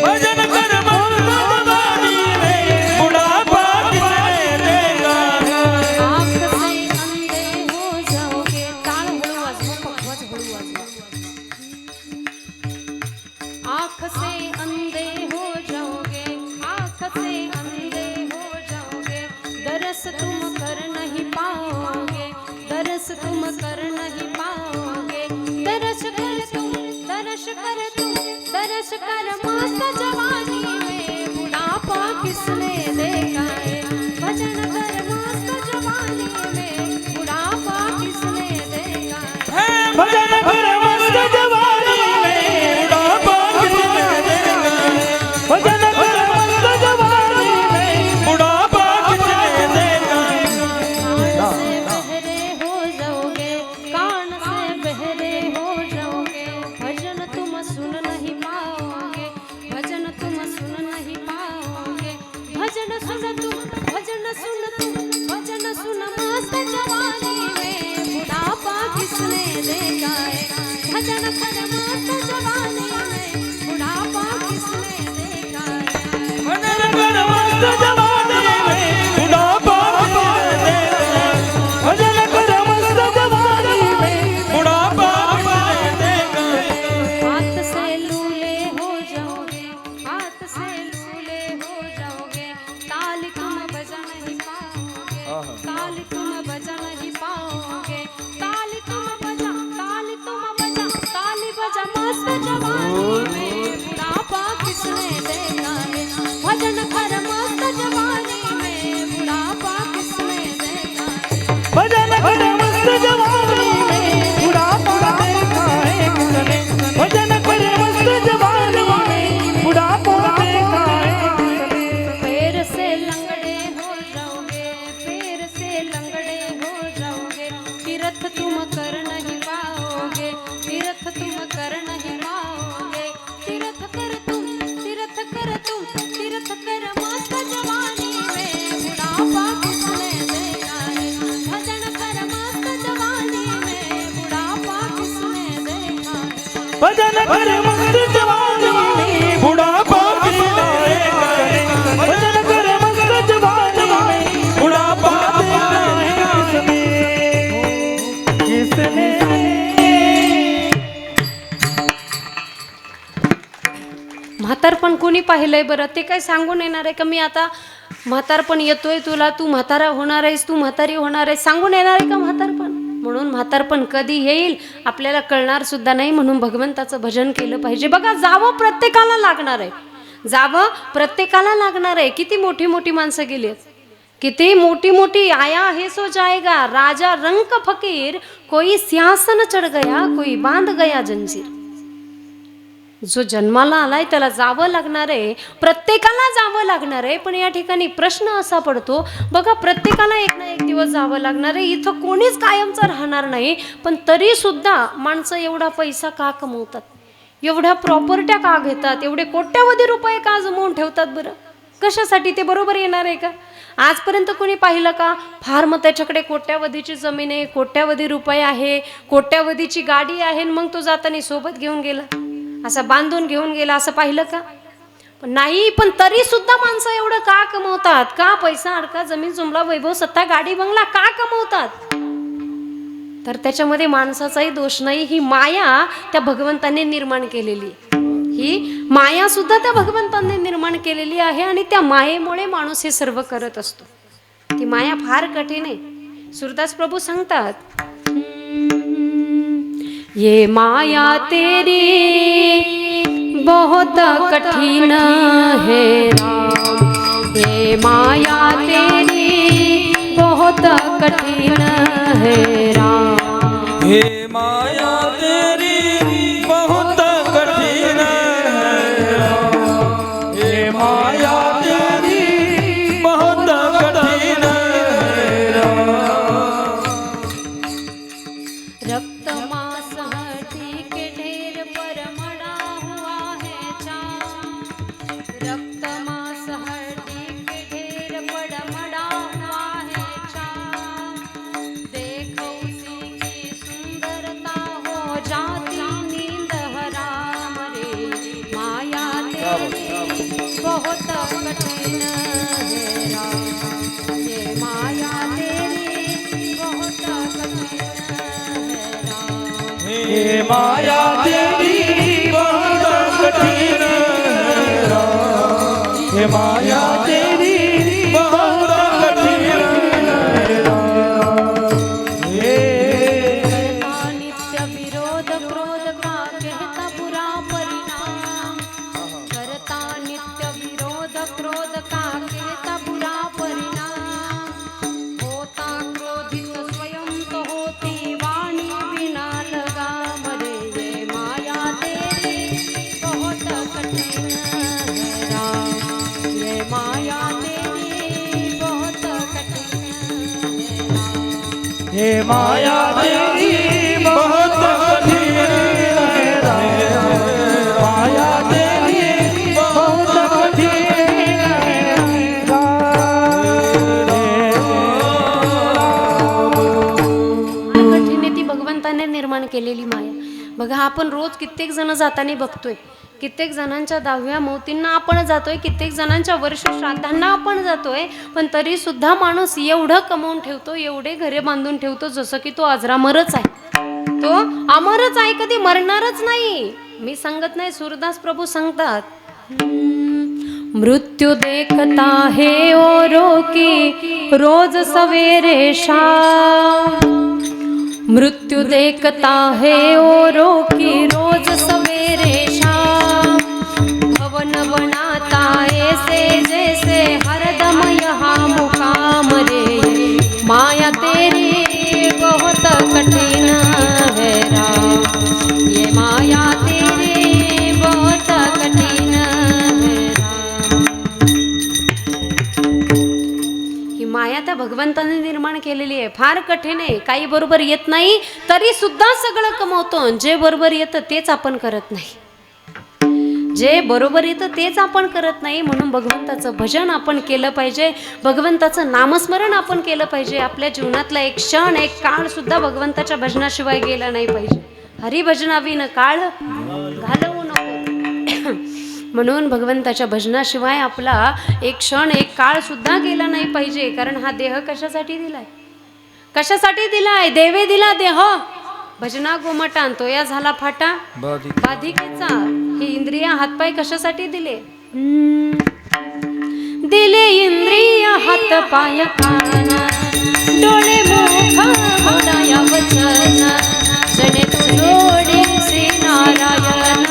B: भजन कर मस्त जवानी में बुढ़ापा किसने देखा है.
D: आँख से अंधे हो जाओगे. टाळ हळू वाजवा, पखवाज हळू वाजवा. आँख से अंधे हो जाओगे, आँख से अंधे हो जाओगे, दरस तुम कर नहीं पाओगे, दरस तुम कर नहीं पाओगे. दरस कर तुम, दरस कर तुम, दरस कर मस्त जवानी में, बुढ़ापा किसने देखा है. भजन कर मस्त जवानी में, बुढ़ापा किसने देखा है.
C: भजन कर मस्त जवानी में
B: बुढ़ापा किसने देखा है.
C: भजन कर मस्त जवानी में
B: बुढ़ापा किसने देखा है.
D: कान से बहरे हो जाओगे, कान से बहरे हो जाओगे, भजन तुम सुन नहीं पाओगे, भजन तुम सुन नहीं पाओगे. भजन सुन तुम, भजन सुन तुम, भजन सुन मस्त जवानी में, बुढ़ापा किसने देखा है. भजन कर मस्त जवानी में, बुढ़ापा किसने देखा है.
B: भजन कर मस्त जवानी में बुढ़ापा किसने देखा है.
C: भजन कर मस्त जवानी में
B: बुढ़ापा किसने देखा है.
D: हाथ से लूले हो जाओगे, हाथ से लूले हो जाओगे, ताली तुम बजा नहीं पाओगे, ताली तुम बजा नहीं पाओगे, ताली तुम बजा, ताली तुम बजा, ताली बजा मस्त जवानी में, बुढ़ापा किसने देखा है. भजन कर मस्त जवानी में, बुढ़ापा किसने देखा है.
C: भजन कर मस्त जवानी में बुढ़ापा देखा है किसने. भजन कर मस्त जवानी में बुढ़ापा देखा है किसने.
D: पैर से लंगड़े हो जाओगे, पैर से लंगड़े हो जाओगे, तीर्थ तुम कर नहीं पाओगे, तीर्थ तुम कर नहीं पाओगे. तीर्थ कर तुम, तीर्थ कर तुम, तीर्थ कर मस्त जवानी में, बुढ़ापा किसने देखा है. भजन कर मस्त जवानी में, बुढ़ापा किसने देखा है.
C: भजन कर मस्त जवानी में
B: बुढ़ापा किसने देखा है.
C: भजन कर मस्त जवानी में
B: बुढ़ापा
C: देखा है किसने.
D: म्हातारपण कोणी पाहिलंय बरं? ते काय सांगून येणार आहे का मी आता म्हातारपण येतोय तुला, तू म्हातारा होणार आहेस, तू म्हातारी होणार आहेस, सांगून येणार आहे का म्हातारपण? म्हणून म्हातारपण कधी येईल आपल्याला कळणार सुद्धा नाही. म्हणून भगवंताचं भजन केलं पाहिजे. बघा, जावं प्रत्येकाला लागणार आहे, जावं प्रत्येकाला लागणार आहे. किती मोठी मोठी माणसं गेली, किती मोठी मोठी. आया है सो जाएगा, राजा रंक फकीर, कोई सिंहासन चढ़ गया, कोई बांध गया जंजीर. जो जन्माला आलाय त्याला जावं लागणार आहे, प्रत्येकाला जावं लागणार आहे. पण या ठिकाणी प्रश्न असा पडतो बघा, प्रत्येकाला एक ना एक दिवस जावं लागणार आहे. इथं कोणीच कायमचं राहणार नाही. पण तरी सुद्धा माणसं एवढा पैसा का कमवतात, एवढ्या प्रॉपर्ट्या का घेतात, एवढे कोट्यावधी रुपये का जमवून ठेवतात बरं? कशासाठी? ते बरोबर येणार आहे का? आजपर्यंत कोणी पाहिलं का? फार मग त्याच्याकडे कोट्यावधीची जमीन आहे, कोट्यावधी रुपये आहे, कोट्यावधीची गाडी आहे, मग तो जाताना सोबत घेऊन गेला, असं बांधून घेऊन गेला, असं पाहिलं का? पण नाही. पण तरी सुद्धा माणसं एवढं का कमवतात? का पैसा अडका जमीन जुमला वैभव सत्ता गाडी बंगला का कमवतात? तर त्याच्यामध्ये माणसाचाही दोष नाही. ही माया त्या भगवंताने निर्माण केलेली, ही माया सुद्धा त्या भगवंताने निर्माण केलेली आहे. आणि त्या मायेमुळे माणूस हे सर्व करत असतो. ती माया फार कठीण आहे. सूरदास प्रभू सांगतात, ये माया तेरी बहुत कठिन है राम, ये माया तेरी बहुत कठिन है राम,
B: हे माया तेरी बहुत कठिन है राम, हे माया तेरी बहुत कठिन है राम।
D: रक्त मांस हड्डी के ढेर पर मड़ा हुआ है चाँद, रक्त मांस हड्डी के ढेर पर मड़ा हुआ है चाँद, देखो उसी की सुंदरता हो जाती नींद हराम रे, माया तेरी बहुत कठिन है राम, ये माया तेरी बहुत कठिन है राम,
B: हे माया तेरी बहुत कठिन है राम, हे माया तेरी बहुत कठिन है राम। हे
D: करता नित्य विरोध क्रोध का कहता बुरा परिणाम, करता नित्य विरोध क्रोध का कहता बुरा परिणाम, होता क्रोधित स्वयं तो होती वाणी बिना लगाम रे, ये माया तेरी बहुत कठिन है राम, ये माया तेरी बहुत कठिन है राम,
B: हे माया तेरी बहुत कठिन है राम, माया तेरी बहुत कठिन है
D: कठीण आहे ती भगवंताने निर्माण केलेली माया. बघा, आपण रोज कित्येक जण जाताना बघतोय, कित्येक जणांच्या 10व्या मौतींना आपण जातोय, कित्येक जणांच्या वर्ष श्राद्धांना आपण जातोय. पण तरी सुद्धा माणूस एवढं कमवून ठेवतो, एवढे घरे बांधून ठेवतो, जसं की तो अजरामरच आहे, तो अमरच आहे, कधी मरणारच नाही. मी सांगत नाही, सूरदास प्रभू सांगतात, मृत्यू देखता है औरों की रोज सवेरे शाम, मृत्यु देखता है औरों की रोज सवेरे शाम, भवन बनाता ऐसे जैसे हरदम यहाँ मुकाम रे, माया तेरी बहुत कठिन है राम, ये माया तेरी बहुत कठिन है राम. ही माया त्या भगवंताने निर्माण केलेली आहे, फार कठीण आहे. काही बरोबर येत नाही तरी सुद्धा सगळं कमवतो. जे बरोबर येतं तेच आपण करत नाही, जे बरोबर येतं तेच आपण करत नाही. म्हणून भगवंताचं भजन आपण केलं पाहिजे, भगवंताचं नामस्मरण आपण केलं पाहिजे. आपल्या जीवनातला एक क्षण एक काळ सुद्धा भगवंताच्या भजनाशिवाय गेला नाही पाहिजे. हरिभजनाविन काळ घालवू नको. म्हणून भगवंताच्या भजनाशिवाय आपला एक क्षण एक काळ सुद्धा गेला नाही पाहिजे. कारण हा देह कशासाठी दिलाय, कशासाठी दिलाय? देवे दिला देह, भजना गोमटा तोया झाला फाटा बाधिकेचा. हे इंद्रिय हातपाय कशासाठी दिले? दिले इंद्रिय हातपाय कान डोळे मुख बोलाया वचन, जने तू जोडे से नारायण,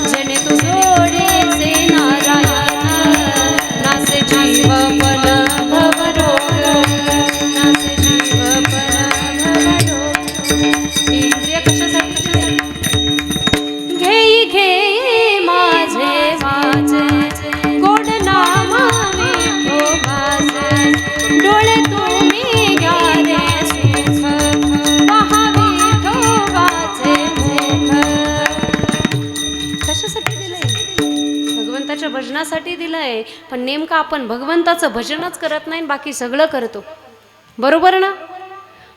D: जने तू जोडे से नारायण, नासे जीव पण भवरोग, नासे जीव पण भवरोग. इंद्रिय कशासाठी? घेई घेई भगवंताच्या भजनासाठी दिलंय, पण नेमकं आपण भगवंताचं भजनच करत नाही, बाकी सगळं करतो. बरोबर ना?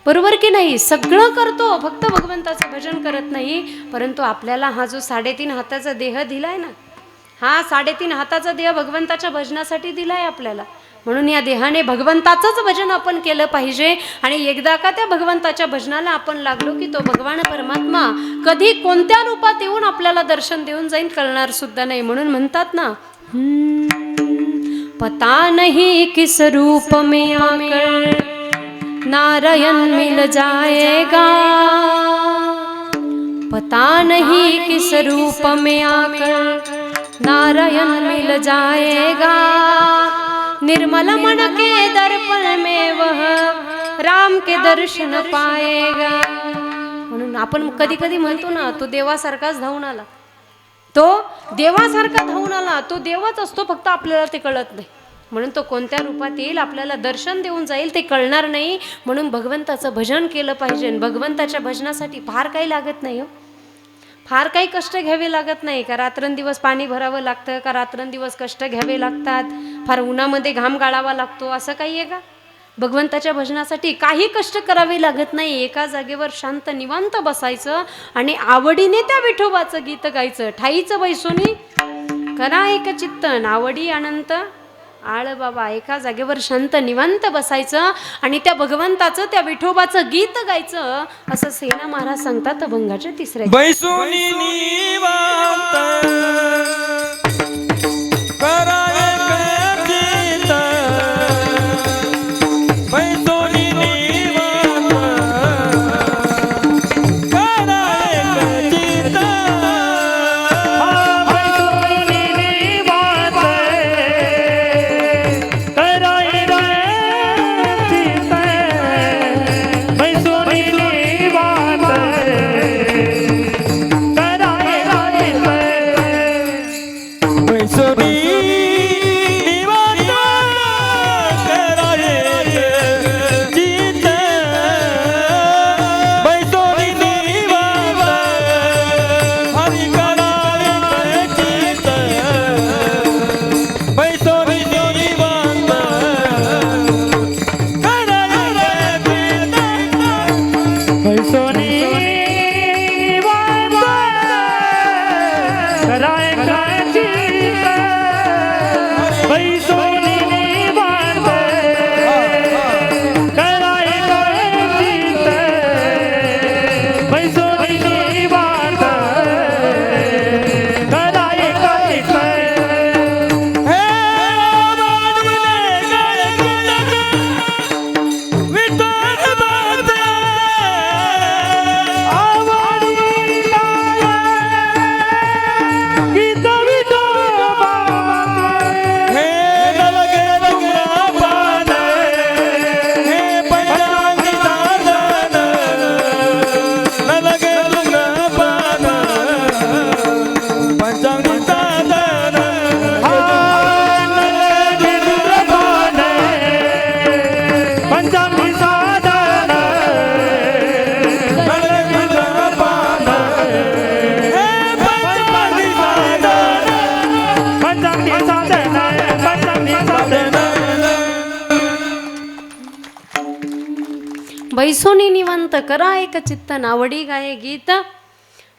D: बरोबर की नाही? सगळं करतो, फक्त भगवंताचं भजन करत नाही. परंतु आपल्याला हा जो 3.5 हाताचा देह दिलाय ना, हा 3.5 हाताचा देह भगवंताच्या भजनासाठी दिलाय आपल्याला. म्हणून या देहाने भगवंताचंच भजन आपण केलं पाहिजे. आणि एकदा का त्या भगवंताच्या भजनाला आपण लागलो की तो भगवान परमात्मा कधी कोणत्या रूपात येऊन आपल्याला दर्शन देऊन जाईल कळणार सुद्धा नाही. म्हणून म्हणतात ना, पता नहीं किस रूप में आकर नारायण मिल जाएगा, पता नहीं किस रूप में आकर नारायण मिल जाएगा, निर्मल मन के दर्पण में वह राम के दर्शन पाएगा. म्हणून आपण कधी कधी म्हणतो ना, तो देवासारखाच धावून आला, तो देवासारखा धावून आला, तो देवच असतो, फक्त आपल्याला ते कळत नाही. म्हणून तो कोणत्या रूपात येईल, आपल्याला दर्शन देऊन जाईल, ते कळणार नाही. म्हणून भगवंताचं भजन केलं पाहिजे. भगवंताच्या भजनासाठी फार काही लागत नाही हो, फार काही कष्ट घ्यावे लागत नाही. का रात्रंदिवस पाणी भरावं लागतं, का रात्रंदिवस कष्ट घ्यावे लागतात, फार उन्हामध्ये घाम गाळावा लागतो, असं काही आहे का? भगवंताच्या भजनासाठी काही कष्ट करावे लागत नाही. एका जागेवर शांत निवांत बसायचं आणि आवडीने त्या विठोबाचं गीत गायचं. ठाईचं बैसोनी करा एक चित्तन, आवडी अनंत आळ बाबा. एका जागेवर शांत निवांत बसायचं आणि त्या भगवंताचं, त्या विठोबाचं गीत गायचं. असं सेना महाराज सांगतात अभंगाच्या 3ऱ्या.
B: बैसोनी निवांत करावे चित्त, बैसोनी निवांत करावे चित्त,
D: बैसोनी निवांत करा एक चित्तन, आवडी गाये गीत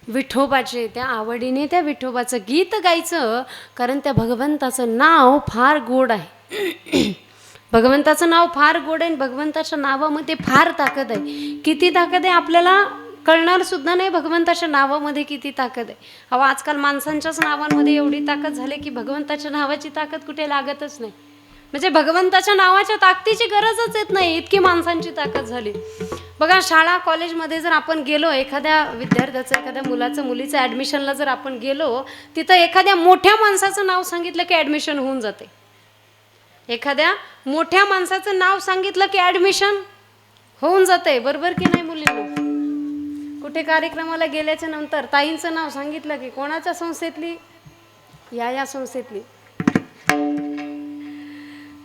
D: विठोबाचे. त्या आवडीने त्या विठोबाचं गीत गायचं, कारण त्या भगवंताचं नाव फार गोड आहे. भगवंताचं नाव फार गोड आहे. भगवंताच्या नावामध्ये फार ताकद आहे. किती ताकद आहे आपल्याला कळणार सुद्धा नाही. भगवंताच्या नावामध्ये किती ताकद आहे. अहो, आजकाल माणसांच्याच नावांमध्ये एवढी ताकद झाली की भगवंताच्या नावाची ताकद कुठे लागतच नाही. म्हणजे भगवंताच्या नावाच्या ताकदीची गरजच येत नाही, इतकी माणसांची ताकद झाली. बघा, शाळा कॉलेजमध्ये जर आपण गेलो, एखाद्या विद्यार्थ्याचं, एखाद्या मुलाचं, मुलीचं ॲडमिशनला जर आपण गेलो, तिथं एखाद्या मोठ्या माणसाचं नाव सांगितलं की ॲडमिशन होऊन जाते. एखाद्या मोठ्या माणसाचं नाव सांगितलं की ॲडमिशन होऊन जाते. बरोबर की नाही मुलींनो? कुठे कार्यक्रमाला गेल्याच्या नंतर ताईंचं नाव सांगितलं की कोणाच्या संस्थेतली, या संस्थेतली.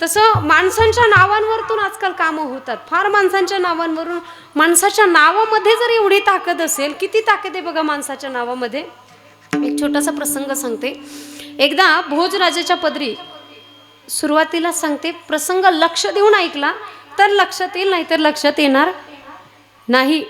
D: तसं माणसांच्या नावांवरतून आजकाल कामं होतात. फार माणसांच्या नावांवरून. माणसाच्या नावामध्ये जर एवढी ताकद असेल, किती ताकद आहे बघा माणसाच्या नावामध्ये. एक छोटासा प्रसंग सांगते. एकदा भोजराजाच्या पदरी सुरुवातीला सांगते, प्रसंग लक्ष देऊन ऐकला तर लक्षात येईल, नाही तर लक्षात येणार नाही.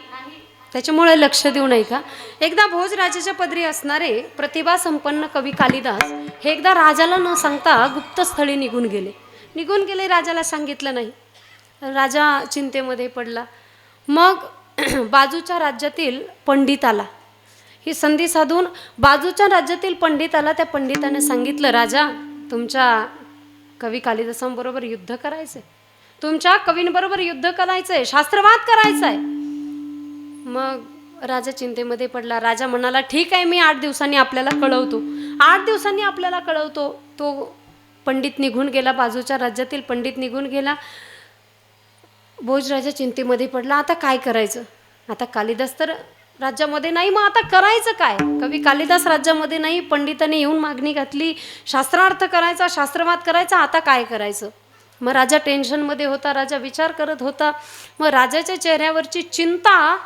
D: त्याच्यामुळे लक्ष देऊन ऐका. एकदा भोजराजाच्या पदरी असणारे प्रतिभा संपन्न कवी कालिदास हे एकदा राजाला न सांगता गुप्तस्थळी निघून गेले. राजाला सांगितलं नाही. राजा चिंतेमध्ये पडला. मग बाजूच्या राज्यातील पंडित आला. ही संधी साधून बाजूच्या राज्यातील पंडित आला. त्या पंडिताने सांगितलं, राजा, तुमच्या कवी कालिदासांबरोबर युद्ध करायचंय, तुमच्या कवींबरोबर युद्ध करायचंय, शास्त्रवाद करायचाय. मग राजा चिंतेमध्ये पडला. राजा म्हणाला, ठीक आहे, मी 8 दिवसांनी आपल्याला कळवतो. 8 दिवसांनी आपल्याला कळवतो. तो पंडित निघून गेला. बाजूच्या राज्यातील पंडित निघून गेला. भोजराजा चिंतेमध्ये पडला. आता काय करायचं? आता कालिदास तर राज्यामध्ये नाही, मग आता करायचं काय? कवी कालिदास राज्यामध्ये नाही. पंडितांनी येऊन मागणी घातली, शास्त्रार्थ करायचा, शास्त्रवाद करायचा. आता काय करायचं? मग राजा टेन्शनमध्ये होता. राजा विचार करत होता. मग राजाच्या चेहऱ्यावरची चिंता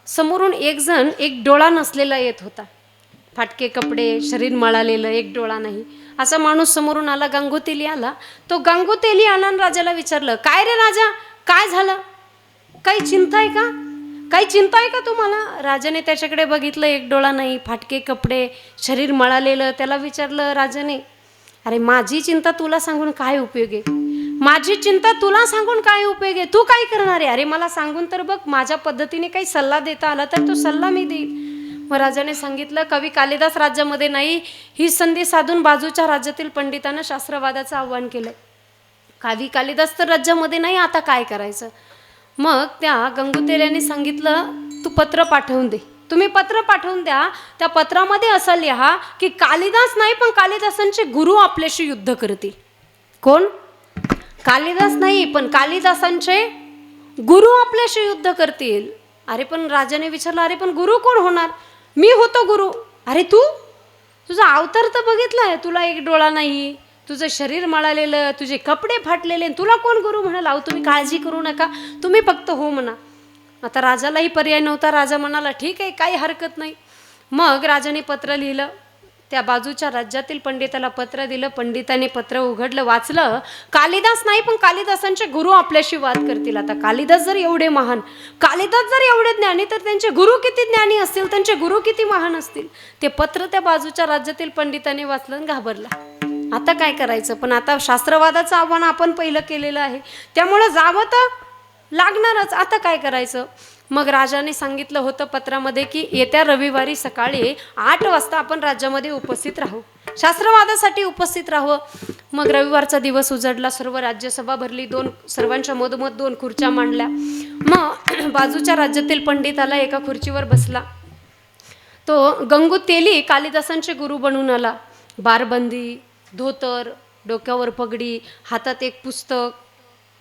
D: समोरून एक जण, एक डोळा नसलेला येत होता. फाटके कपडे, शरीर मळालेलं, एक डोळा नाही, असा माणूस समोरून आला. गांगुतेली आला. तो गांगुतेली आला आणि राजाला विचारलं, काय रे राजा, काय झालं? काही चिंता आहे का? काही चिंता आहे का तुम्हाला? राजाने त्याच्याकडे बघितलं. एक डोळा नाही, फाटके कपडे, शरीर मळालेलं. त्याला विचारलं राजाने, अरे माझी चिंता तुला सांगून काय उपयोग आहे? माझी चिंता तुला सांगून काय उपयोग आहे? तू काय करणार आहे? अरे मला सांगून तर बघ, माझ्या पद्धतीने काही सल्ला देता आला तर तो सल्ला मी देईल. मग राजाने सांगितलं, कवी कालिदास राज्यामध्ये नाही. ही संधी साधून बाजूच्या राज्यातील पंडितांना शास्त्रवादाचं आव्हान केलं. कवी कालिदास तर राज्यामध्ये नाही, आता काय करायचं? मग त्या गंगुतेल्याने सांगितलं, तू पत्र पाठवून दे, तुम्ही पत्र पाठवून द्या. त्या पत्रामध्ये असं लिहा की कालिदास नाही, पण कालिदासांचे गुरु आपल्याशी युद्ध करतील. कोण? कालिदास नाही, पण कालिदासांचे गुरु आपल्याशी युद्ध करतील. अरे पण राजाने विचारलं, अरे पण गुरु कोण होणार? मी होतो गुरु. अरे तुझा अवतार तर बघितलाय, तुला एक डोळा नाही, तुझं शरीर मळालेलं, तुझे कपडे फाटलेले, तुला कोण गुरु म्हणाला? अहो तुम्ही काळजी करू नका, तुम्ही फक्त हो म्हणा. आता राजालाही पर्याय नव्हता. राजा म्हणाला, ठीक आहे, काही हरकत नाही. मग राजाने पत्र लिहिलं. त्या बाजूच्या राज्यातील पंडिताला पत्र दिलं. पंडिताने पत्र उघडलं, वाचलं. कालिदास नाही, पण कालिदासांचे गुरु आपल्याशी वाद करतील. आता कालिदास जर एवढे महान, कालिदास जर एवढे ज्ञानी, तर त्यांचे गुरु किती ज्ञानी असतील, त्यांचे गुरु किती महान असतील. ते पत्र त्या बाजूच्या राज्यातील पंडिताने वाचलं आणि घाबरला. आता काय करायचं? पण आता शास्त्रवादाचं आव्हान आपण पहिलं केलेलं आहे, त्यामुळं जावं तर लागणारच. आता काय करायचं? मग राजाने सांगितलं होतं पत्रामध्ये की येत्या रविवारी सकाळी 8 वाजता आपण राज्यामध्ये उपस्थित राहू, शास्त्रवादासाठी उपस्थित राहू. मग रविवारचा दिवस उजडला. सर्व राज्यसभा भरली. सर्वांच्या मधोमध 2 खुर्च्या मांडल्या. मग बाजूच्या राज्यातील पंडित आला, एका खुर्चीवर बसला. तो गंगुतेली कालिदासांचे गुरु बनून आला. बारबंदी, धोतर, डोक्यावर पगडी, हातात एक पुस्तक.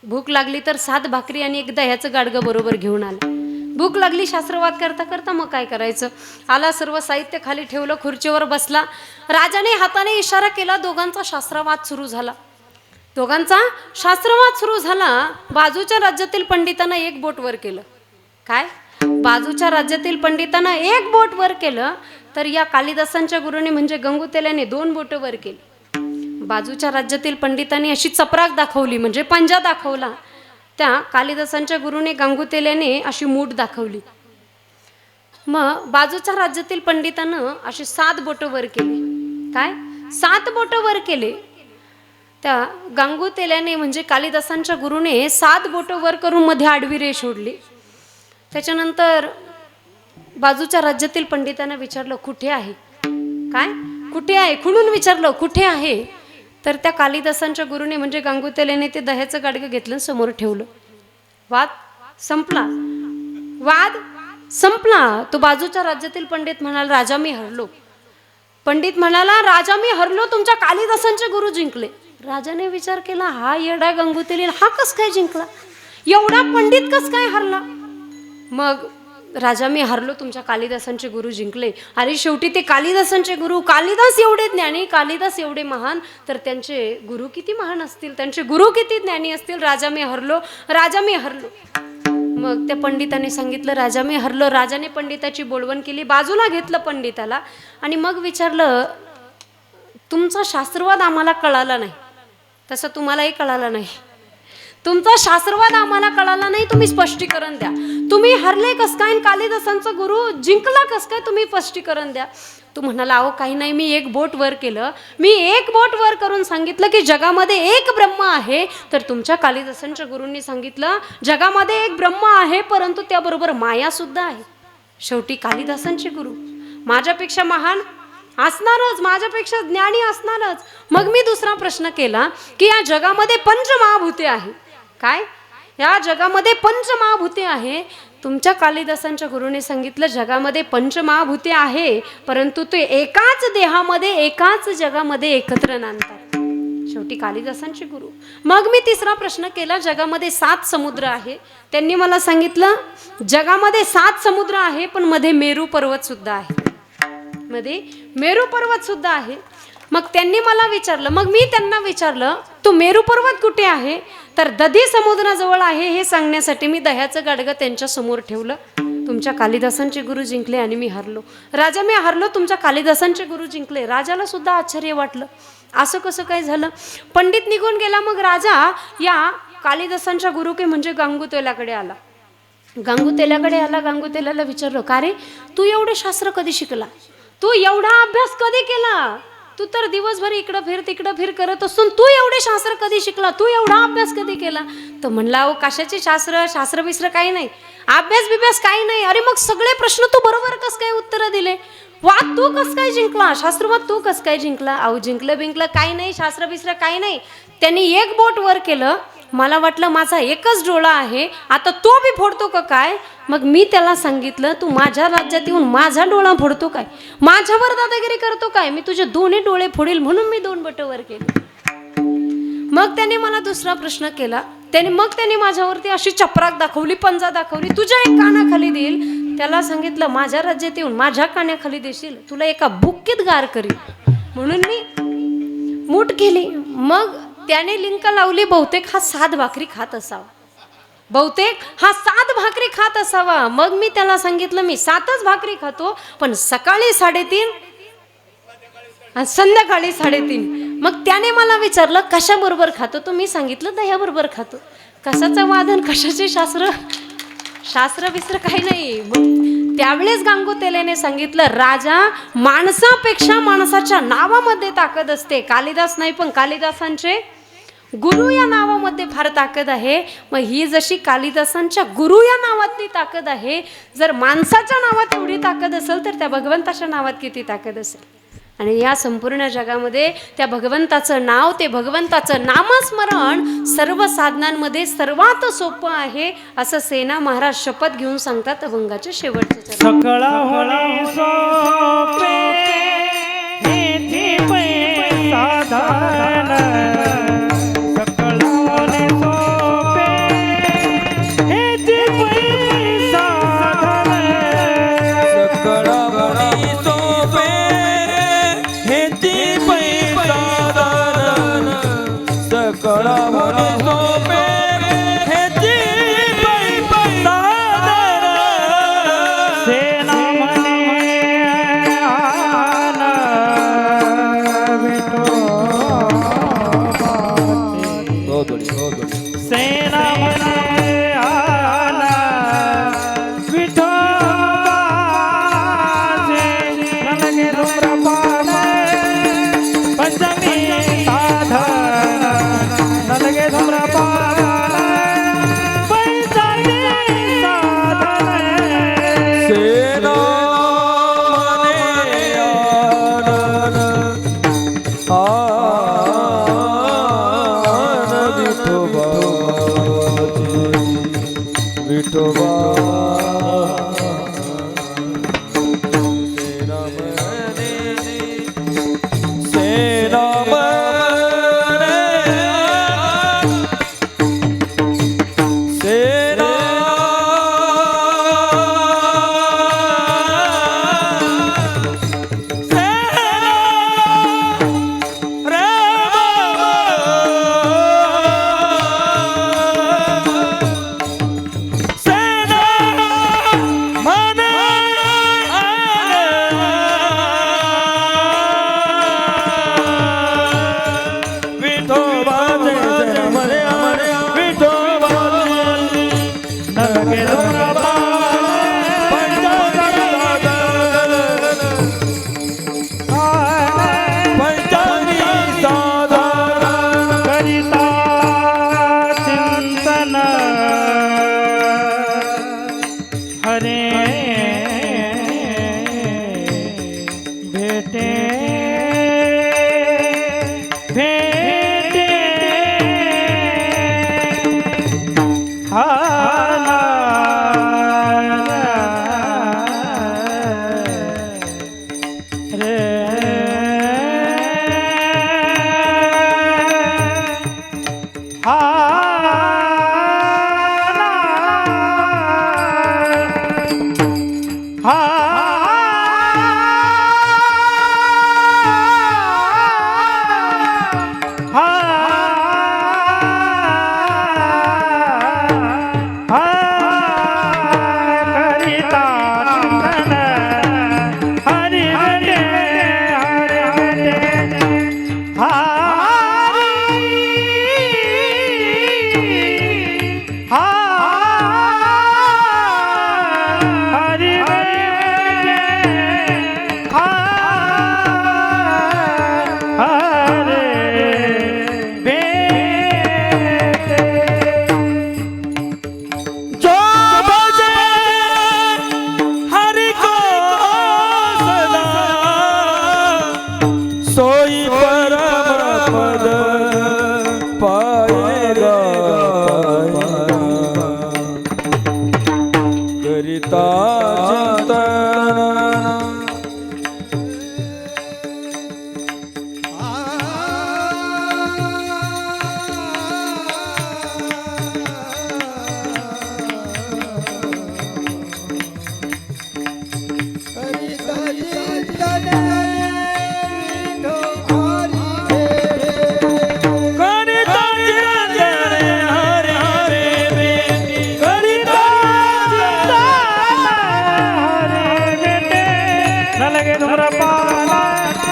D: भूक लागली तर 7 भाकरी आणि एक दह्याचं गाडगं बरोबर घेऊन आला. भूक लागली शास्त्रवाद करता करता, मग काय करायचं? आला, सर्व साहित्य खाली ठेवलं, खुर्चीवर बसला. राजाने हाताने इशारा केला. दोघांचा शास्त्रवाद सुरू झाला. बाजूच्या राज्यातील पंडितांना एक बोट वर केलं. काय? बाजूच्या राज्यातील पंडितांना एक बोट वर केलं, तर या कालिदासांच्या गुरुने म्हणजे गंगुतेल्याने 2 बोट वर केली. बाजूच्या राज्यातील पंडितांनी अशी चपराक दाखवली, म्हणजे पंजा दाखवला. त्या कालिदासांच्या गुरुने गांगुतेल्याने अशी मूठ दाखवली. मग बाजूच्या राज्यातील पंडितांना अशी 7 बोट वर केली. काय? 7 बोट वर केले. त्या गांगुतेल्याने म्हणजे कालिदासांच्या गुरुने 7 बोट वर करून मध्ये आडवी रेष ओढली. त्याच्यानंतर बाजूच्या राज्यातील पंडितांना विचारलं, कुठे आहे? काय? कुठे आहे? खुणून विचारलं, कुठे आहे? तर त्या कालिदासांच्या गुरुने म्हणजे गांगुतेल्याने ते दह्याचं गाडगं घेतलं, समोर ठेवलं. वाद संपला. तो बाजूच्या राज्यातील पंडित म्हणाला, राजा मी हरलो. पंडित म्हणाला, राजा मी हरलो, तुमच्या कालिदासांचे गुरु जिंकले. राजाने विचार केला, हा येडा गंगुतेली, हा कस काय जिंकला? एवढा पंडित कस काय हरला? मग राजा मी हरलो, तुमच्या कालिदासांचे गुरु जिंकले. अरे शेवटी ते कालिदासांचे गुरु, कालिदास एवढे ज्ञानी, कालिदास एवढे महान, तर त्यांचे गुरु किती महान असतील, त्यांचे गुरु किती ज्ञानी असतील. राजा मी हरलो. मग त्या पंडिताने सांगितलं, राजा मी हरलो. राजाने पंडिताची बोलवण केली, बाजूला घेतलं पंडिताला आणि मग विचारलं, तुमचा शास्त्रवाद आम्हाला कळाला नाही, तसं तुम्हालाही कळालं नाही. तुमचा शास्त्रवाद आम्हाला कळाला नाही, तुम्ही स्पष्टीकरण द्या. तुम्ही हरले कस काय आणि कालिदासांचा गुरु जिंकला कस काय, तुम्ही स्पष्टीकरण द्या. तू म्हणाला अहो काही नाही, मी एक बोट वर केलं, मी एक बोट वर करून सांगितलं की जगामध्ये एक ब्रह्म आहे. तर तुमच्या कालिदासांच्या गुरूंनी सांगितलं जगामध्ये एक ब्रह्म आहे, परंतु त्याबरोबर माया सुद्धा आहे. शेवटी कालिदासांचे गुरु माझ्यापेक्षा महान असणारच, माझ्यापेक्षा ज्ञानी असणारच. मग मी दुसरा प्रश्न केला की या जगामध्ये पंचमहाभूते आहे. काय या जगामध्ये पंचमहाभूते आहे? तुमच्या कालिदासांच्या गुरुने सांगितलं जगामध्ये पंचमहाभूते आहे, परंतु ते एकाच देहामध्ये एकाच जगामध्ये एकत्र नांदतात. शेवटी कालिदासांचे गुरु. मग मी तिसरा प्रश्न केला जगामध्ये 7 समुद्र आहे. त्यांनी मला सांगितलं जगामध्ये 7 समुद्र आहे, पण मध्ये मेरू पर्वत सुद्धा आहे, मध्ये मेरू पर्वत सुद्धा आहे. मग त्यांनी मला विचारलं, मग मी त्यांना विचारलं तो मेरू पर्वत कुठे आहे? तर दधी समुद्राजवळ आहे हे सांगण्यासाठी मी दह्याचं गाडगं त्यांच्या समोर ठेवलं. तुमच्या कालिदासांचे गुरु जिंकले आणि मी हरलो. राजा मी हरलो, तुमच्या कालिदासांचे गुरु जिंकले. राजाला सुद्धा आश्चर्य वाटलं, असं कसं काय झालं? पंडित निघून गेला. मग राजा या कालिदासांच्या गुरु के म्हणजे गांगुतेल्याकडे आला. गांगुतेल्याला विचारलं का रे तू एवढे शास्त्र कधी शिकला, तू एवढा अभ्यास कधी केला, तू तर दिवसभर इकडं फिर तिकडं फिर करत असून तू एवढे शास्त्र कधी शिकला, तू एवढा अभ्यास कधी केला? तर म्हणला अहो कशाचे शास्त्र बिस्त्र काही नाही, अभ्यास बिभ्यास काही नाही. अरे मग सगळे प्रश्न तू बरोबर कस काय उत्तर दिले? वाद तू कस काय जिंकला, शास्त्रवाद तू कस काय जिंकला? अहो जिंकलं बिंकलं काही नाही, शास्त्र बिस्त्र काही नाही. त्यांनी एक बोट वर केलं, मला वाटलं माझा एकच डोळा आहे, आता तो बी फोडतो का काय? मग मी त्याला सांगितलं तू माझ्या राज्यात येऊन माझा डोळा फोडतो काय, माझ्यावर दादागिरी करतो काय? मी तुझे दोन्ही डोळे फोडील म्हणून मी 2 बोट वर केले. मग त्याने मला दुसरा प्रश्न केला. त्याने माझ्यावरती अशी चपराक दाखवली, पंजा दाखवली, तुझ्या एक कानाखाली देईल. त्याला सांगितलं माझ्या राज्यात येऊन माझ्या कानाखाली देशील तुला एका बुक्कीत गार करील, म्हणून मी मूठ केली. मग त्याने लिंक लावली बहुतेक हा 7 भाकरी खात असावा, बहुतेक हा 7 भाकरी खात असावा. मग मी त्याला सांगितलं मी 7च भाकरी खातो, पण सकाळी 3:30 आणि संध्याकाळी 3:30. मग त्याने मला विचारलं कशाबरोबर खातो, तो मी सांगितलं दह्याबरोबर खातो. कशाचा वादन, कशाचे शास्त्र बिस्त्र काही नाही. मग त्यावेळेस गांगुतेल्याने सांगितलं राजा माणसापेक्षा माणसाच्या नावामध्ये ताकद असते. कालिदास नाही पण कालिदासांचे गुरु या नावामध्ये फार ताकद आहे. मग ही जशी कालिदासांच्या गुरु या नावातली ताकद आहे, जर माणसाच्या नावात एवढी ताकद असेल तर त्या भगवंताच्या नावात किती ताकद असेल? आणि या संपूर्ण जगामध्ये त्या भगवंताचं नाव, ते भगवंताचं नामस्मरण सर्व साधनांमध्ये सर्वात सोपं आहे असं सेना महाराज शपथ घेऊन सांगतात अभंगाच्या शेवटच्या चरणात.
C: सकळा होणे सोपे हेची पै साधन, सकळा होणे सोपे हेची पै साधन,
B: सकळा होणे सोपे हेची पै साधन, सकळा होणे सोपे हेची पै साधन.
C: सेना म्हणे
B: सोई परम पद पायेगा करिता चिंतन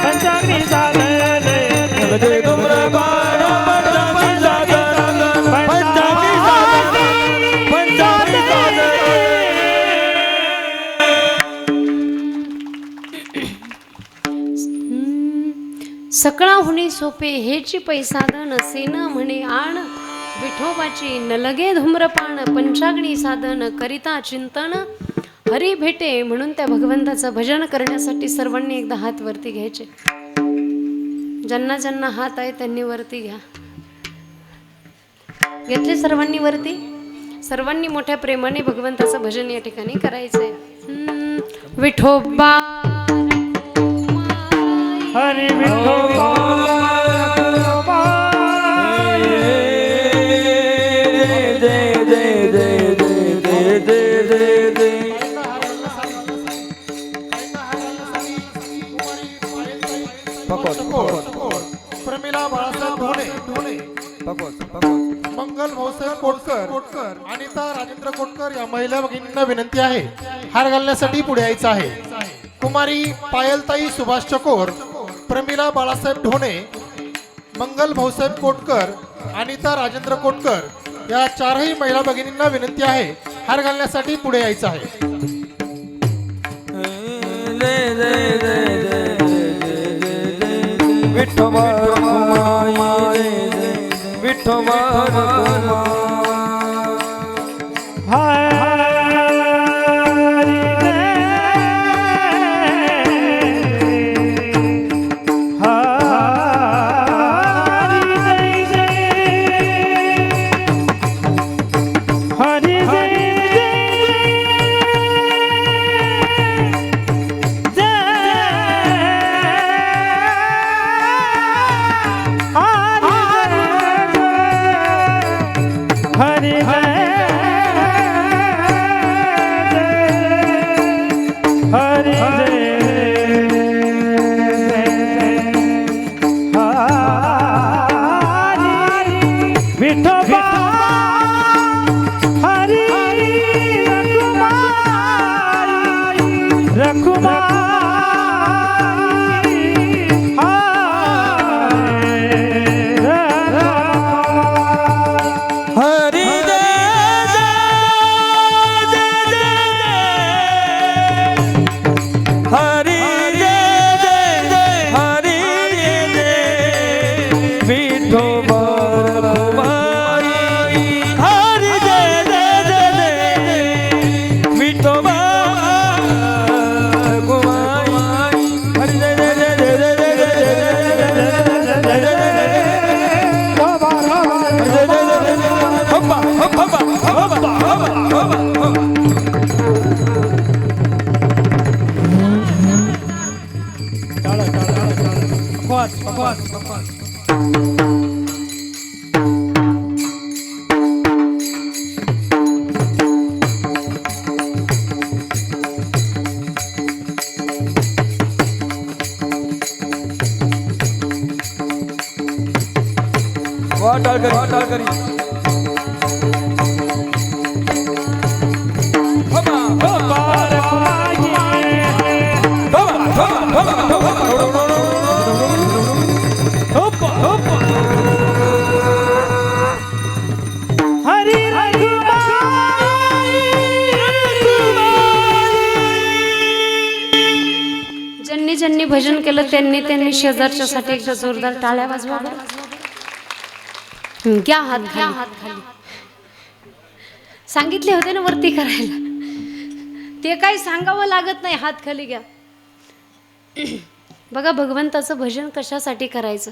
C: पंचाग्नी साधन
B: लगे धूम्रपान पंचाग्नी साधन पंचाग्नी साधन पंचाग्नी साधन
D: सकळाहुनी सोपे हेची पैसाधन असे न म्हणे आण विठोबाची न लगे धूम्रपान पंचाग्नी साधन करिता चिंतन हरी भेटे. म्हणून त्या भगवंताचं भजन करण्यासाठी सर्वांनी एकदा हात वरती घ्यायचे. ज्यांना ज्यांना हात आहे त्यांनी वरती घ्या. घेतले सर्वांनी वरती. सर्वांनी मोठ्या प्रेमाने भगवंताचं भजन या ठिकाणी करायचंय. विठोबा
C: हरी विठोबा
E: प्रमिला बाळासाहेब ढोणे मंगल भाऊसाहेब कोटकर अनिता राजेंद्र कोटकर या महिला भगिनींना विनंती आहे हार घालण्यासाठी पुढे यायचं आहे. कुमारी पायलताई सुभाष चकोर, प्रमिला बाळासाहेब ढोणे, मंगल भाऊसाहेब कोटकर, अनिता राजेंद्र कोटकर या चारही महिला भगिनींना विनंती आहे हार घालण्यासाठी पुढे यायचं आहे.
B: विठोबा रखुमाई विठोबा
D: ज्यांनी भजन केलं त्यांनी शेजारच्या साठी एकदा जोरदार टाळ्या वाजवा बरं. घ्या हात खाली. सांगितले होते ना वरती करायला, ते काही सांगावं लागत नाही. हात खाली घ्या. बघा भगवंताचं भजन कशासाठी करायचं,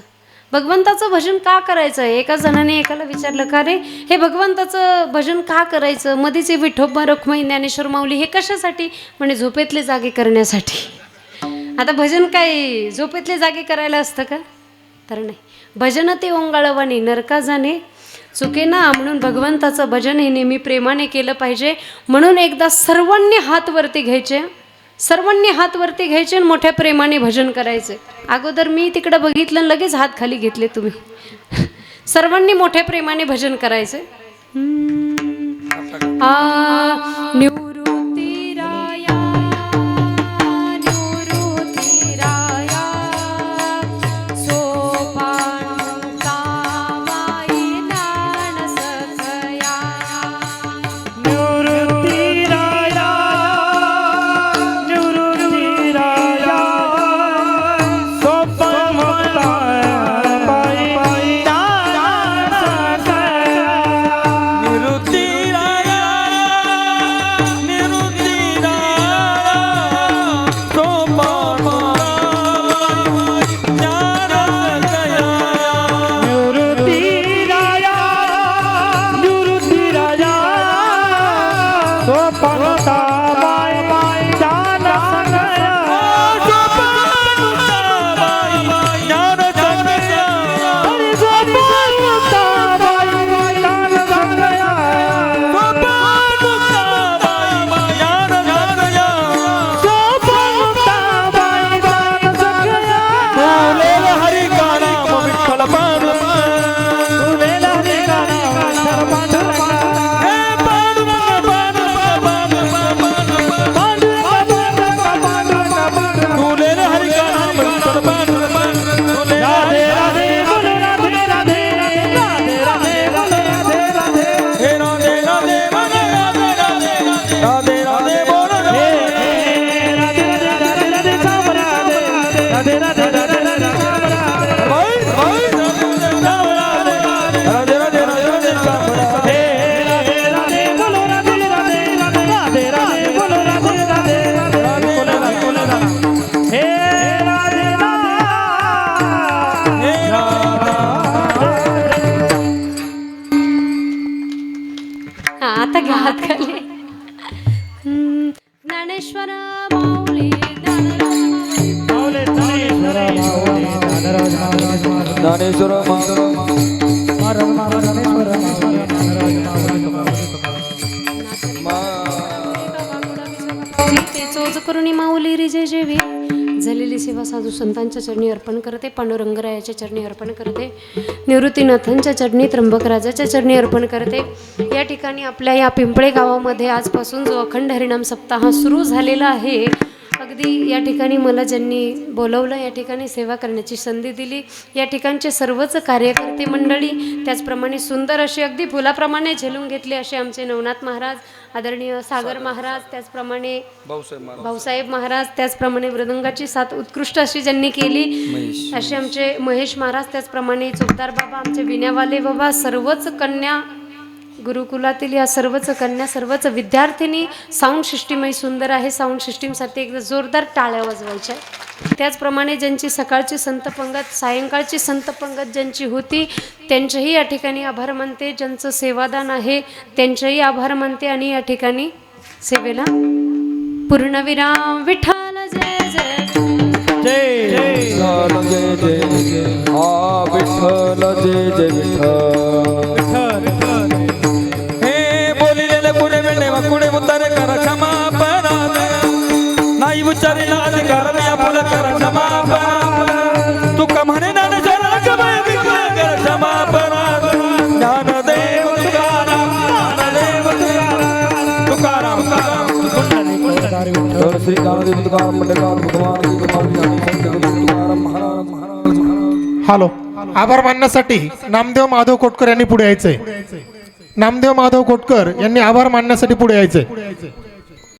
D: भगवंताचं भजन का करायचं. एका जणाने एकाला विचारलं, का रे हे भगवंताचं भजन का करायचं, मध्येच हे विठोबा रखुमाई ज्ञानेश्वर माऊली हे कशासाठी. म्हणे झोपेतले जागे करण्यासाठी. आता भजन काय झोपेतले जागे करायला असतं का, तर नाही. भजन ते ओंगाळवाणी नरका जाणे चुके ना, म्हणून भगवंताचं भजन हे नेहमी प्रेमाने केलं पाहिजे. म्हणून एकदा सर्वांनी हात वरती घ्यायचे, सर्वांनी हात वरती घ्यायचे आणि मोठ्या प्रेमाने भजन करायचे. अगोदर मी तिकडं बघितलं लगेच हात खाली घेतले तुम्ही. सर्वांनी मोठ्या प्रेमाने भजन करायचे. निवृत्ती राया निवृत्ती राया सोपान कामाई ज्ञान सखया.
C: निवृत्ती राया निवृत्ती राया सोपान कामाई ज्ञान सखया.
B: निवृत्ती राया निवृत्ती राया सोपान ज्ञान सखया.
C: निवृत्ती राया निवृत्ती राया सोपान कामाई ज्ञान सखया.
D: आता घ्या हात खाली. ज्ञानेश्वर माऊली
B: ज्ञानेश्वर
D: ते चोच करुणी माऊली रिजे जेवी झालेली सेवा साधू संतांच्या चरणी अर्पण करते, पांडुरंगरायाच्या चरणी अर्पण करते, निवृत्तीनाथांच्या चरणी, त्र्यंबकराजाच्या चरणी अर्पण करते. या ठिकाणी आपल्या या पिंपळे गावामध्ये आजपासून जो अखंड हरिनाम सप्ताह सुरू झालेला आहे, अगदी या ठिकाणी मला ज्यांनी बोलवलं, या ठिकाणी सेवा करण्याची संधी दिली, या ठिकाणचे सर्वच कार्यकर्ते मंडळी, त्याचप्रमाणे सुंदर अशी अगदी फुलाप्रमाणे झेलून घेतले असे आमचे नवनाथ महाराज, आदरणीय सागर महाराज, त्याचप्रमाणे भाऊसाहेब महाराज, त्याचप्रमाणे मृदंगाची साथ उत्कृष्ट अशी ज्यांनी केली असे आमचे महेश महाराज, त्याचप्रमाणे चोपदार बाबा, आमचे विण्यावाले बाबा, सर्वच कन्या गुरुकुलातील या सर्वच कन्या, सर्वच विद्यार्थिनी. साऊंड सिस्टीमही सुंदर आहे, साऊंड सिस्टीमसाठी एकदा जोरदार टाळ्या वाजवायच्या. त्याचप्रमाणे ज्यांची सकाळची संत पंगत, सायंकाळची संत पंगत ज्यांची होती त्यांचेही या ठिकाणी आभार मानते, ज्यांचं सेवादान आहे त्यांचेही आभार मानते. आणि या ठिकाणी सेवेला पूर्णविराम. विठ्ठल जय जय
C: जय जय
B: जय जय हा विठ्ठल जय जय विठ्ठल. हे बोलिलेले पुरे वेळे वाकुडे उतारे करा क्षमा पराध नाही उच्चारी ना अधिकार या फुल करा क्षमा पराध. तुका म्हणे ज्ञानेश्वर कमाय विकार करा क्षमा पराध. ज्ञानदेव तुकाराम ज्ञानदेव तुकाराम तुकाराम श्री ज्ञानदेव तुकाराम मंडळात भगवान की तुकाराम महाराज.
E: हॅलो, आभार मानण्यासाठी नामदेव माधव कोटकर यांनी पुढे यायचंय. नामदेव माधव कोटकर यांनी आभार मानण्यासाठी पुढे यायचंय.